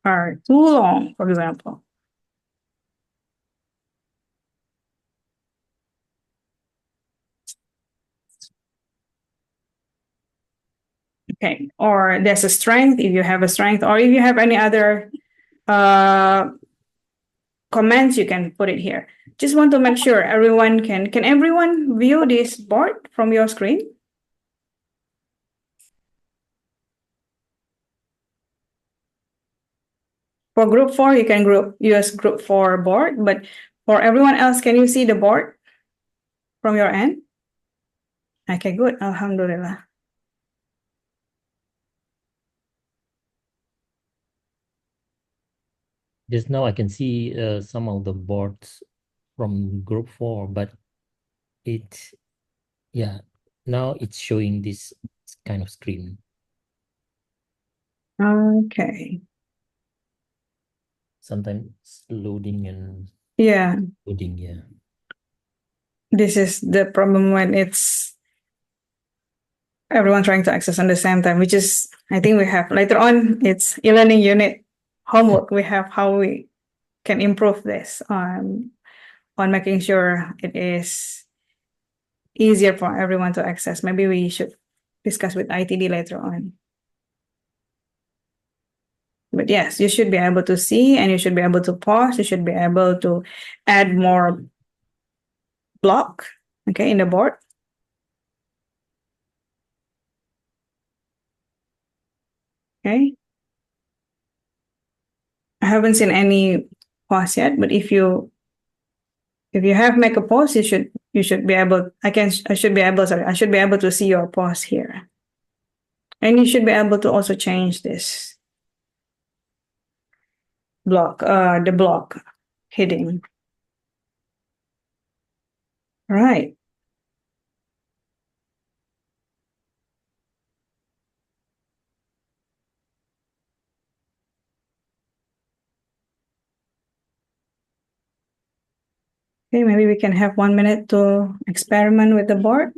are too long, for example. Okay, or there's a strength, if you have a strength, or if you have any other comments, you can put it here. Just want to make sure everyone can everyone view this board from your screen? For group 4, you can use group 4 board, but for everyone else, can you see the board from your end? Okay, good. Alhamdulillah. Just now I can see some of the boards from group 4, but now it's showing this kind of screen. Okay. Sometimes loading and loading, yeah. This is the problem when it's everyone trying to access on the same time, which is, I think we have later on, it's e-learning unit homework. We have how we can improve this on making sure it is easier for everyone to access. Maybe we should discuss with ITD later on. But yes, you should be able to see, and you should be able to pause. You should be able to add more block, okay, in the board. Okay. I haven't seen any pause yet, but if you have make a pause, you should be able. I should be able to see your pause here, and you should be able to also change this block, the block heading. Right. Okay, maybe we can have 1 minute to experiment with the board.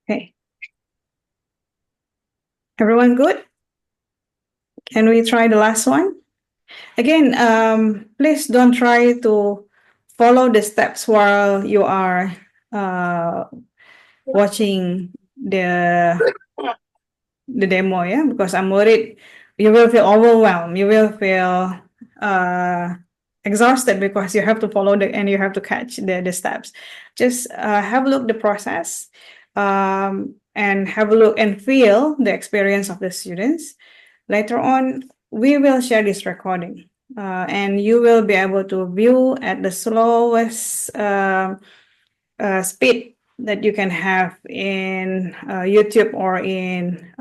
Okay. Everyone good? Can we try the last one? Again, please don't try to follow the steps while you are watching the demo, yeah, because I'm worried you will feel overwhelmed. You will feel exhausted because you have to follow and you have to catch the steps. Just have a look the process, and have a look and feel the experience of the students. Later on, we will share this recording, and you will be able to view at the slowest speed that you can have in YouTube or in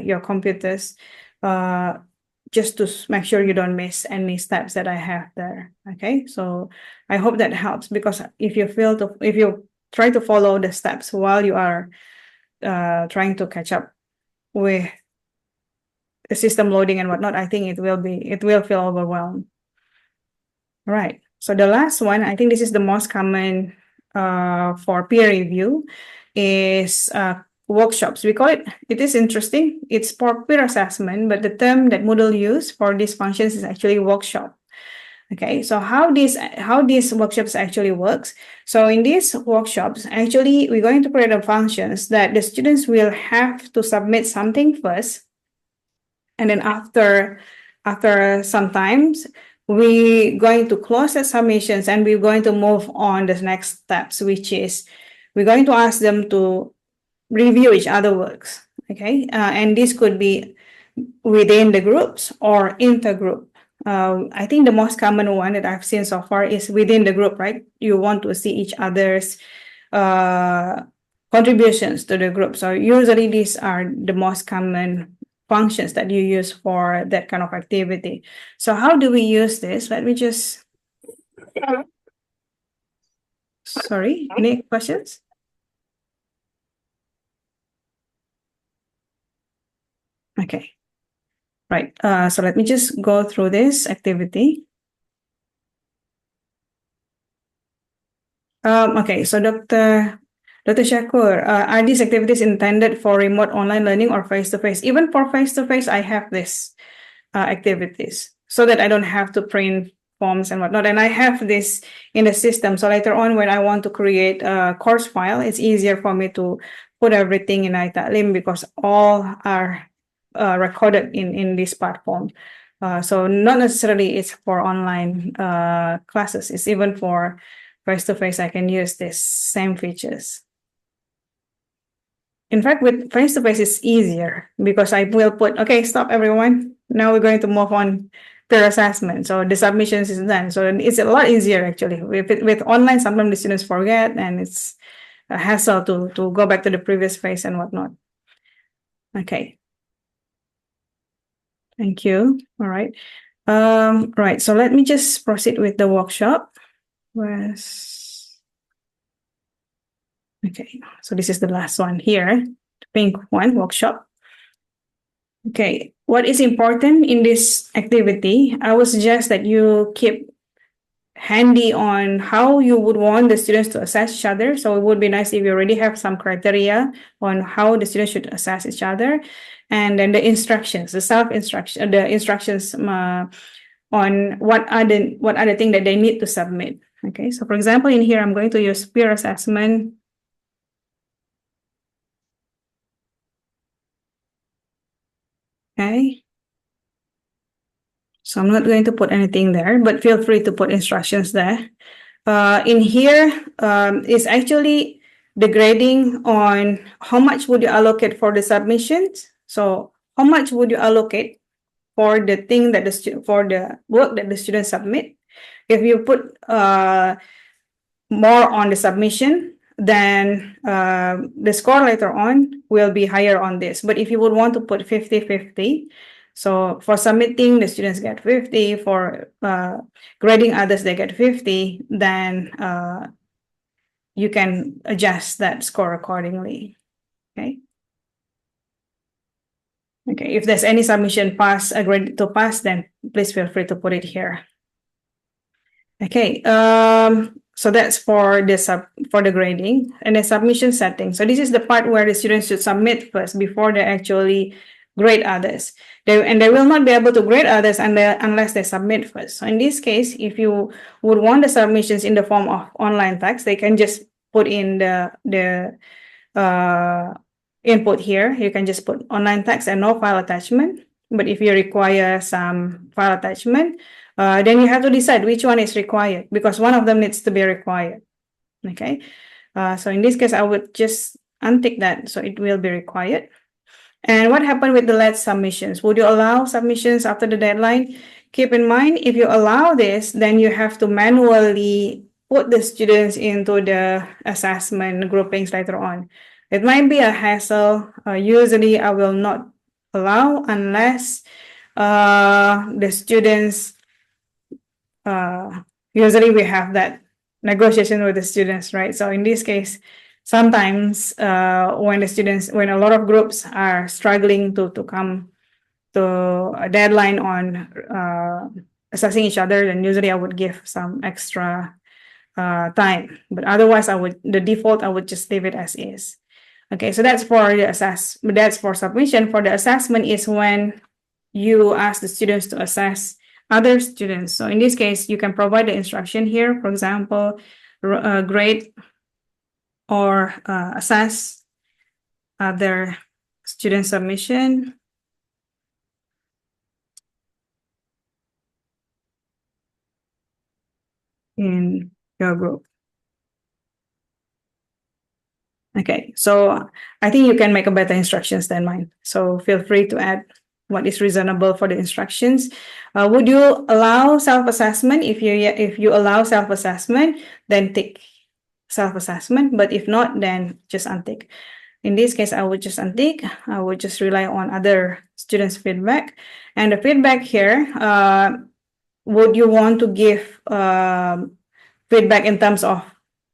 your computers, just to make sure you don't miss any steps that I have there. Okay, so I hope that helps, because if you try to follow the steps while you are trying to catch up with the system loading and whatnot, I think it will feel overwhelmed. Right. So the last one, I think this is the most common for peer review, is workshops. We call it, it is interesting. It's for peer assessment, but the term that Moodle use for these functions is actually workshop. Okay, so how these workshops actually works. So in these workshops, actually, we're going to create a functions that the students will have to submit something first. And then after some times, we're going to close the submissions and we're going to move on the next steps, which is we're going to ask them to review each other works. Okay, and this could be within the groups or intergroup. I think the most common one that I've seen so far is within the group, right? You want to see each other's contributions to the group. So usually these are the most common functions that you use for that kind of activity. So how do we use this? Let me just, sorry, any questions? Okay. Right, so let me just go through this activity. Okay, so Dr. Shakur, are these activities intended for remote online learning or face-to-face? Even for face-to-face, I have this activities so that I don't have to print forms and whatnot. And I have this in the system. So later on, when I want to create a course file, it's easier for me to put everything in Ita'Leem because all are recorded in this platform. So not necessarily it's for online classes. It's even for face-to-face, I can use this same features. In fact, with face-to-face, it's easier because I will put, okay, stop everyone. Now we're going to move on peer assessment. So the submissions is done. So it's a lot easier actually. With online, sometimes the students forget and it's a hassle to go back to the previous phase and whatnot. Okay. Thank you. All right. Right. So let me just proceed with the workshop. Okay. So this is the last one here, the pink one, workshop. Okay. What is important in this activity? I would suggest that you keep handy on how you would want the students to assess each other. So it would be nice if you already have some criteria on how the students should assess each other. And then the instructions, the self-instruction, the instructions on what are the things that they need to submit. Okay, so for example, in here, I'm going to use peer assessment. Okay. So I'm not going to put anything there, but feel free to put instructions there. In here is actually the grading on how much would you allocate for the submissions. So how much would you allocate for the thing that for the work that the students submit? If you put more on the submission, then the score later on will be higher on this. But if you would want to put 50-50, so for submitting, the students get 50, for grading others, they get 50, then you can adjust that score accordingly, okay? Okay, if there's any submission pass, a grade to pass, then please feel free to put it here. Okay, so that's for the grading and the submission setting. So this is the part where the students should submit first before they actually grade others. They will not be able to grade others unless they submit first. So in this case, if you would want the submissions in the form of online text, they can just put in the input here. You can just put online text and no file attachment. But if you require some file attachment, then you have to decide which one is required because one of them needs to be required. Okay, so in this case, I would just untick that so it will be required. And what happened with the late submissions? Would you allow submissions after the deadline? Keep in mind, if you allow this, then you have to manually put the students into the assessment groupings later on. It might be a hassle. Usually, I will not allow unless the students, usually we have that negotiation with the students, right? So in this case, sometimes when a lot of groups are struggling to come to a deadline on assessing each other, then usually I would give some extra time. But otherwise, the default, I would just leave it as is. Okay, so that's for the that's for submission. For the assessment is when you ask the students to assess other students. So in this case, you can provide the instruction here, for example, grade or assess other student submission. In your group. Okay, so I think you can make a better instructions than mine. So feel free to add what is reasonable for the instructions. Would you allow self-assessment? If you allow self-assessment, then tick self-assessment. But if not, then just untick. In this case, I would just untick. I would just rely on other students' feedback. And the feedback here, would you want to give feedback in terms of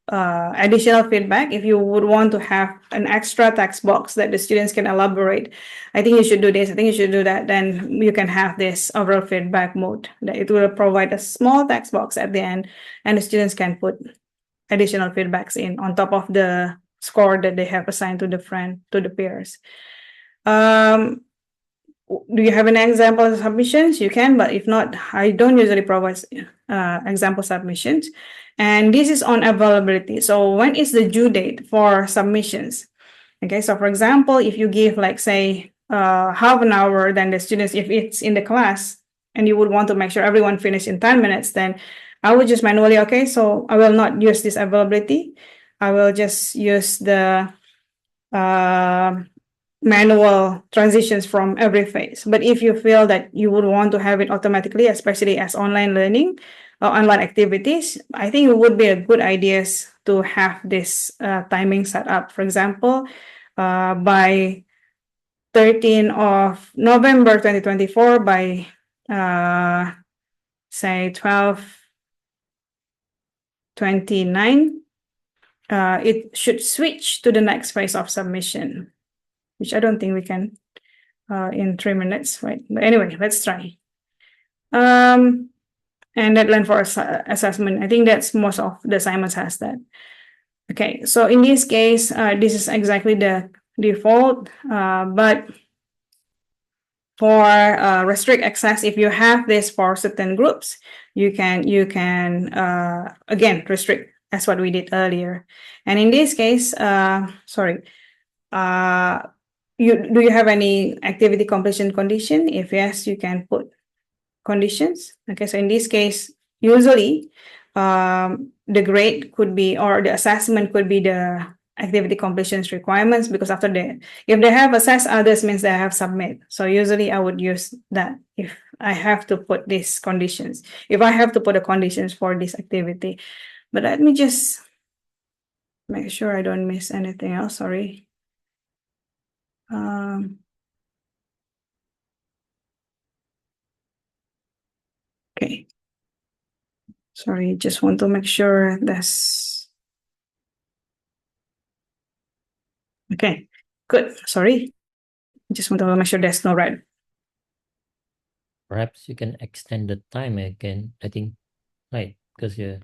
additional feedback? If you would want to have an extra text box that the students can elaborate, I think you should do this, I think you should do that, then you can have this overall feedback mode that it will provide a small text box at the end, and the students can put additional feedbacks in on top of the score that they have assigned to the peers. Do you have an example of submissions? You can, but if not, I don't usually provide example submissions. And this is on availability. So when is the due date for submissions? Okay, so for example, if you give like say half an hour, then the students, if it's in the class and you would want to make sure everyone finish in 10 minutes, then I would just manually, okay, so I will not use this availability. I will just use the manual transitions from every phase. But if you feel that you would want to have it automatically, especially as online learning or online activities, I think it would be a good idea to have this timing set up. For example, by 13th of November 2024, by say 12:29, it should switch to the next phase of submission, which I don't think we can in 3 minutes, right? But anyway, let's try. And deadline for assessment, I think that's most of the assignments has that. Okay, so in this case, this is exactly the default, but for restrict access, if you have this for certain groups, you can again restrict as what we did earlier. And in this case, do you have any activity completion condition? If yes, you can put conditions. Okay, so in this case, usually the grade could be, or the assessment could be the activity completions requirements, because after that, if they have assessed others, means they have submit. So usually I would use that if I have to put these conditions, if I have to put the conditions for this activity. But let me just make sure I don't miss anything else. Sorry. Okay. Sorry, just want to make sure that's okay. Good. Sorry. Just want to make sure there's no red. Perhaps you can extend the time again, I think, right? Because yeah.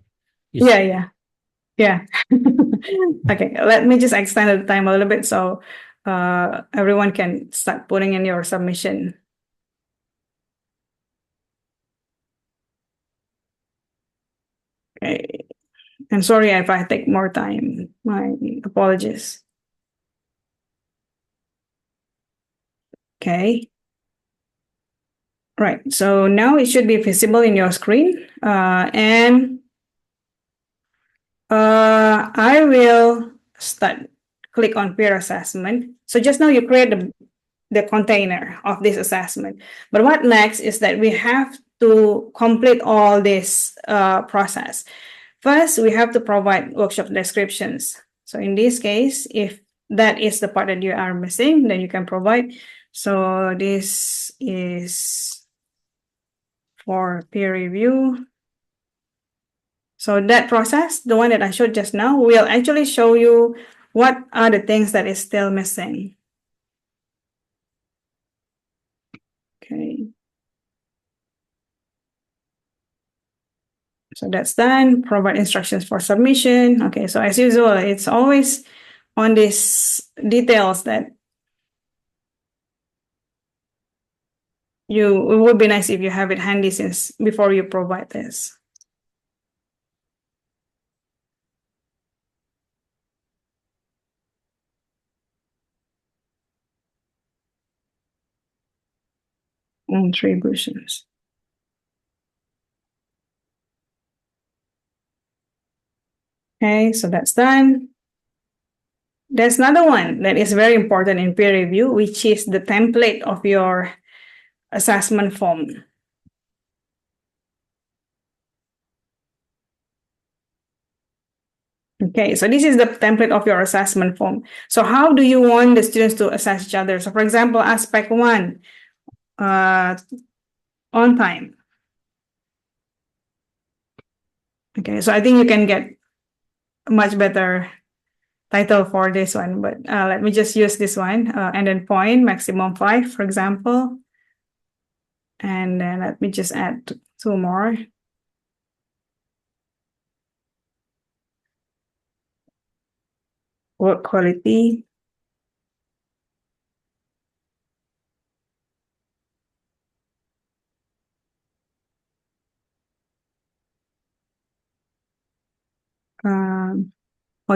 Okay, let me just extend the time a little bit so everyone can start putting in your submission. Okay, and sorry if I take more time, my apologies. Okay. Right, so now it should be visible in your screen, and I will click on peer assessment. So just now you create the container of this assessment. But what next is that we have to complete all this process. First, we have to provide workshop descriptions. So in this case, if that is the part that you are missing, then you can provide. So this is for peer review. So that process, the one that I showed just now, will actually show you what are the things that is still missing. Okay. So that's done. Provide instructions for submission. Okay, so as usual, it's always on these details that it would be nice if you have it handy since before you provide this. Contributions. Okay, so that's done. There's another one that is very important in peer review, which is the template of your assessment form. Okay, so this is the template of your assessment form. So how do you want the students to assess each other? So for example, aspect 1, on time. Okay, so I think you can get a much better title for this one, but let me just use this one, and then point, maximum 5, for example. And then let me just add 2 more. Work quality.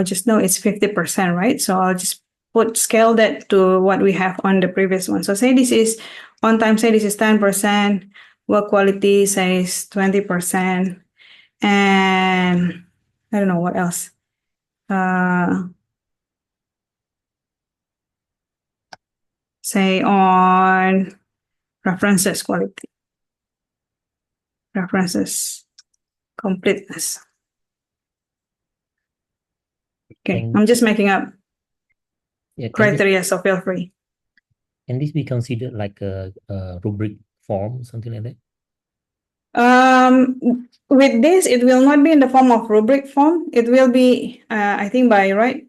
Just know it's 50%, right? So I'll just scale that to what we have on the previous one. So say this is on time, say this is 10%, work quality says 20%, and I don't know what else. Say on references quality, references completeness. Okay, I'm just making up criteria, so feel free. Can this be considered like a rubric form, something like that? With this, it will not be in the form of rubric form. It will be, I think by right,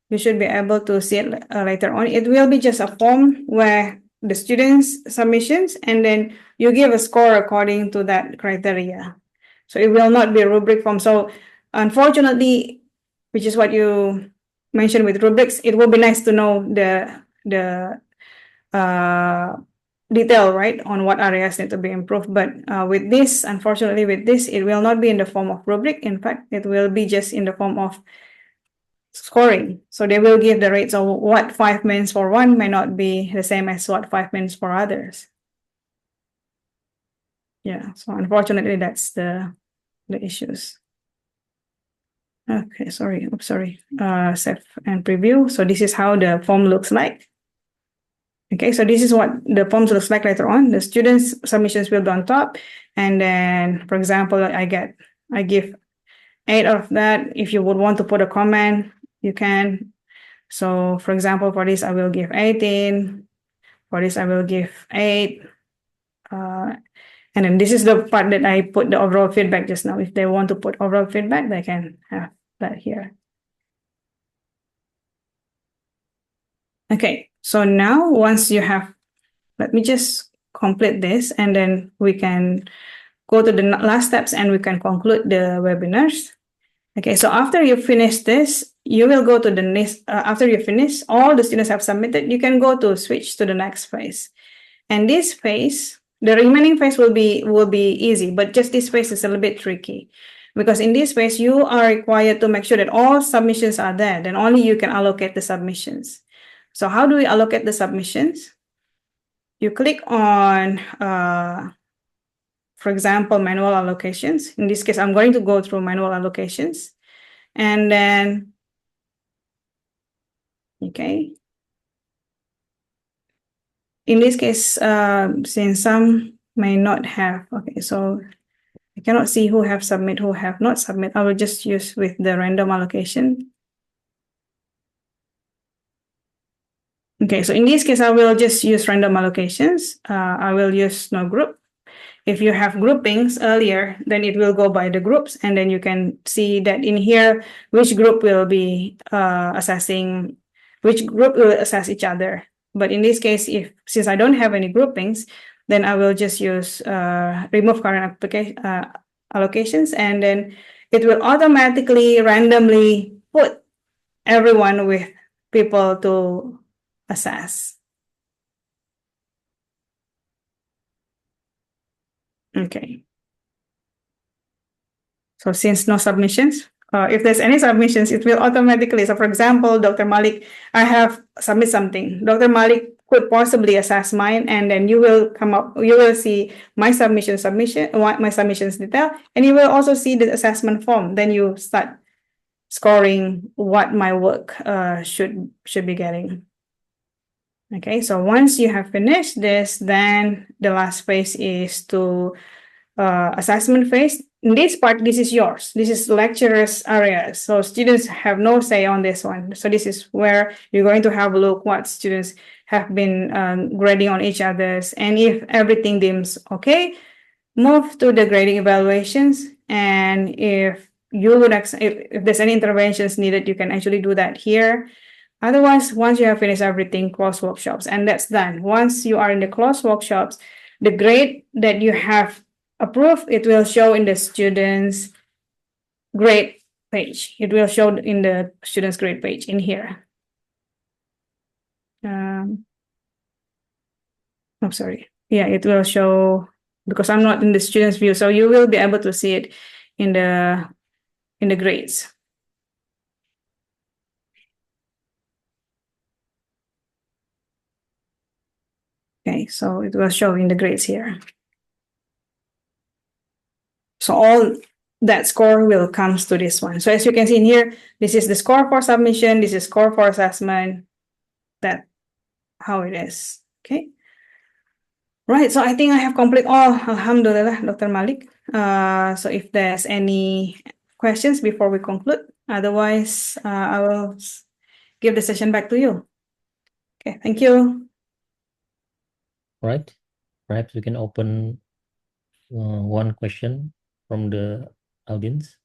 you should be able to see it later on. It will be just a form where the students' submissions, and then you give a score according to that criteria. So it will not be a rubric form. So unfortunately, which is what you mentioned with rubrics, it will be nice to know the detail, right, on what areas need to be improved. But with this, unfortunately, with this, it will not be in the form of rubric. In fact, it will be just in the form of scoring. So they will give the rates of what 5 means for one may not be the same as what 5 means for others. Yeah, so unfortunately, that's the issues. Okay, sorry. Oops, sorry. Save and preview. So this is how the form looks like. Okay, so this is what the forms looks like later on. The students' submissions will be on top. And then, for example, I give 8 of that. If you would want to put a comment, you can. So for example, for this, I will give 18. For this, I will give 8. And then this is the part that I put the overall feedback just now. If they want to put overall feedback, they can have that here. Okay, so now once you have, let me just complete this, and then we can go to the last steps and we can conclude the webinars. Okay, so after you finish this, you will go to the next, after you finish, all the students have submitted, you can go to switch to the next phase. And this phase, the remaining phase will be easy, but just this phase is a little bit tricky. Because in this phase, you are required to make sure that all submissions are there, then only you can allocate the submissions. So how do we allocate the submissions? You click on, for example, manual allocations. In this case, I'm going to go through manual allocations. And then, okay. In this case, since some may not have, okay, so I cannot see who have submit, who have not submit. I will just use with the random allocation. Okay, so in this case, I will just use random allocations. I will use no group. If you have groupings earlier, then it will go by the groups, and then you can see that in here, which group will be assessing, which group will assess each other. But in this case, since I don't have any groupings, then I will just use remove current application allocations, and then it will automatically randomly put everyone with people to assess. Okay. So since no submissions, if there's any submissions, it will automatically. So for example, Dr. Malik, I have submit something. Dr. Malik could possibly assess mine, and then you will see my submissions detail, and you will also see the assessment form. Then you start scoring what my work should be getting. Okay, so once you have finished this, then the last phase is to assessment phase. In this part, this is yours. This is lecturer's area. So students have no say on this one. So this is where you're going to have a look what students have been grading on each other's. And if everything deems okay, move to the grading evaluations. And if you would if there's any interventions needed, you can actually do that here. Otherwise, once you have finished everything, close workshops, and that's done. Once you are in the closed workshops, the grade that you have approved, it will show in the students' grade page. It will show in the students' grade page in here. I'm sorry. Yeah, it will show because I'm not in the students' view, so you will be able to see it in the grades. Okay, so it will show in the grades here. So all that score will comes to this one. So as you can see in here, this is the score for submission, this is score for assessment. That's how it is. Okay. Right, so I think I have complete all. Alhamdulillah, Dr. Malik. So if there's any questions before we conclude, otherwise I will give the session back to you. Okay, thank you. Right. Perhaps we can open one question from the audience.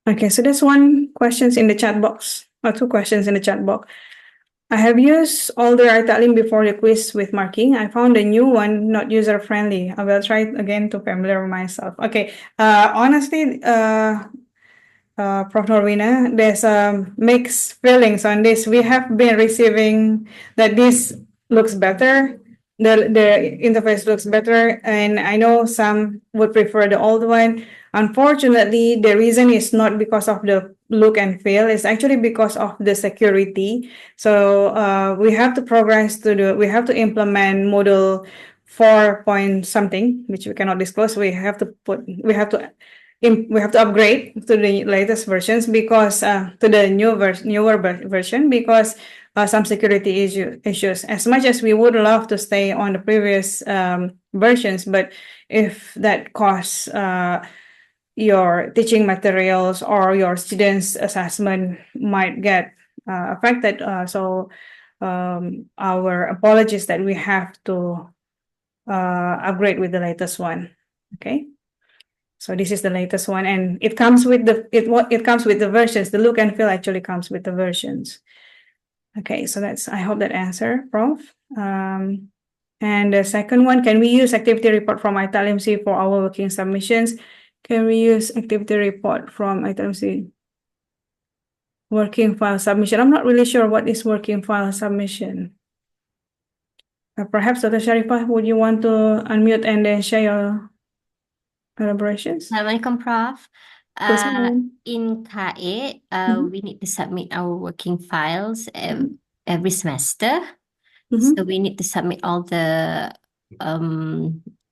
Okay, so there's one questions in the chat box, or two questions in the chat box. I have used older Ita'Leem before the quiz with marking. I found a new one not user-friendly. I will try it again to familiar myself. Okay, honestly, Prof. Norwina, there's mixed feelings on this. We have been receiving that this looks better, the interface looks better, and I know some would prefer the old one. Unfortunately, the reason is not because of the look and feel, it's actually because of the security. So we have to progress we have to implement model 4 point something, which we cannot disclose. We have to upgrade to the latest versions because to the newer version because some security issues. As much as we would love to stay on the previous versions, but if that costs your teaching materials or your students' assessment might get affected. So our apologies that we have to upgrade with the latest one. Okay. So this is the latest one, and it comes with it comes with the versions. The look and feel actually comes with the versions. Okay, so I hope that answer, Prof. And the second one, can we use activity report from Ita'Leem C for our working submissions? Can we use activity report from Ita'Leem C? Working file submission. I'm not really sure what is working file submission. Perhaps Dr. Sharifah, would you want to unmute and then share your collaborations? Assalamualaikum, Prof. Assalamualaikum. In KAE, we need to submit our working files every semester. So we need to submit all the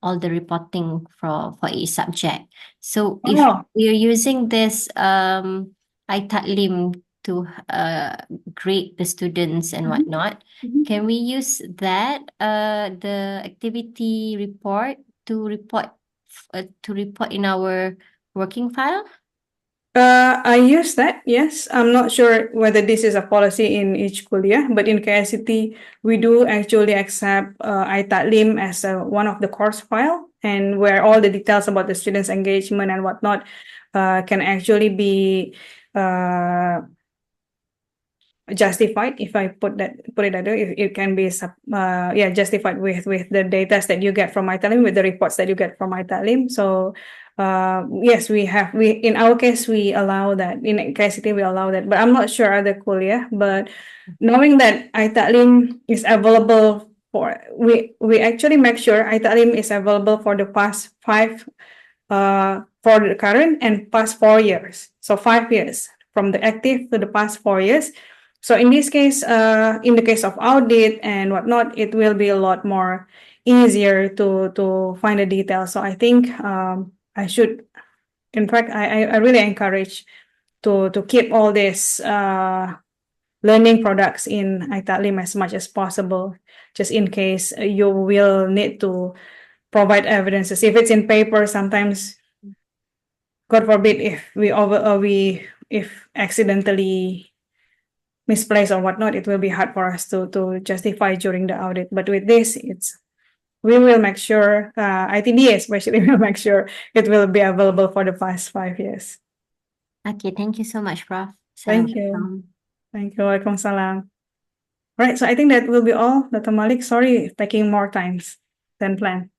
reporting for each subject. So if we are using this Ita'Leem to grade the students and whatnot, can we use that the activity report to report in our working file? I use that, yes. I'm not sure whether this is a policy in each kuliah, but in KICT, we do actually accept Ita'Leem as one of the course file, and where all the details about the students' engagement and whatnot can actually be justified. If I put it that way, it can be justified with the data that you get from Ita'Leem, with the reports that you get from Ita'Leem. So Yes, we in our case we allow that. In KCT we allow that, but I'm not sure other kuliah. But knowing that Ita'Leem is available we actually make sure Ita'Leem is available for the past 5 for the current and past 4 years. So 5 years from the active to the past 4 years. So in this case, in the case of audit and whatnot, it will be a lot more easier to find the details. So I think I should, in fact, I really encourage to keep all these learning products in Ita'Leem as much as possible, just in case you will need to provide evidences. If it's in paper, sometimes, God forbid, if if accidentally misplaced or whatnot, it will be hard for us to justify during the audit. But with this, we will make sure, ITDA especially will make sure it will be available for the past 5 years. Okay, thank you so much, Prof. Thank you. Thank you. Waalaikumsalam. Right, so I think that will be all, Dr. Malik. Sorry, taking more times than planned.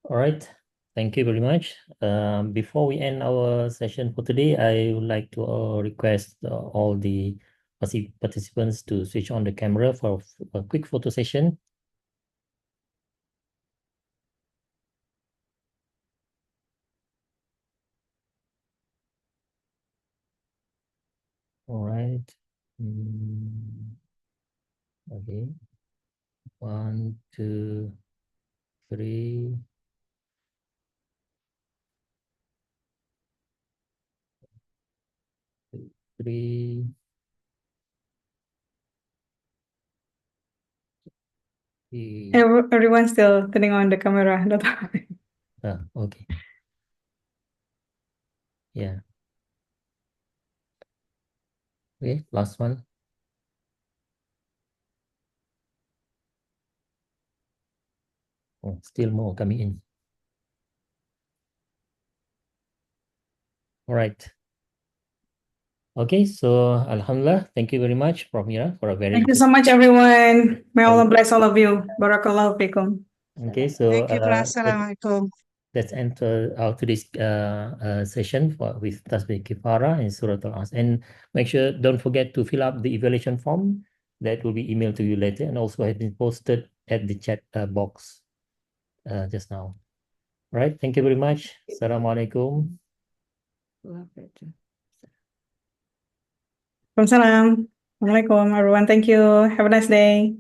All right. Thank you very much. Before we end our session for today, I would like to request all the participants to switch on the camera for a quick photo session. All right. Okay. 1, 2, 3. Three. Everyone's still turning on the camera. Okay. Yeah. Okay, last one. Oh, still more coming in. All right. Okay, so Alhamdulillah, thank you very much, Prof. Mira, for a very Thank you so much, everyone. May Allah bless all of you. Barakallahu fikum. Okay, so Thank you, Prof. Assalamualaikum. let's enter out today's session with Tasbih Kifara and Surah Al-As. And make sure, don't forget to fill up the evaluation form that will be emailed to you later and also has been posted at the chat box just now. All right, thank you very much. Assalamualaikum. Waalaikumsalam. Assalamualaikum, everyone. Thank you. Have a nice day.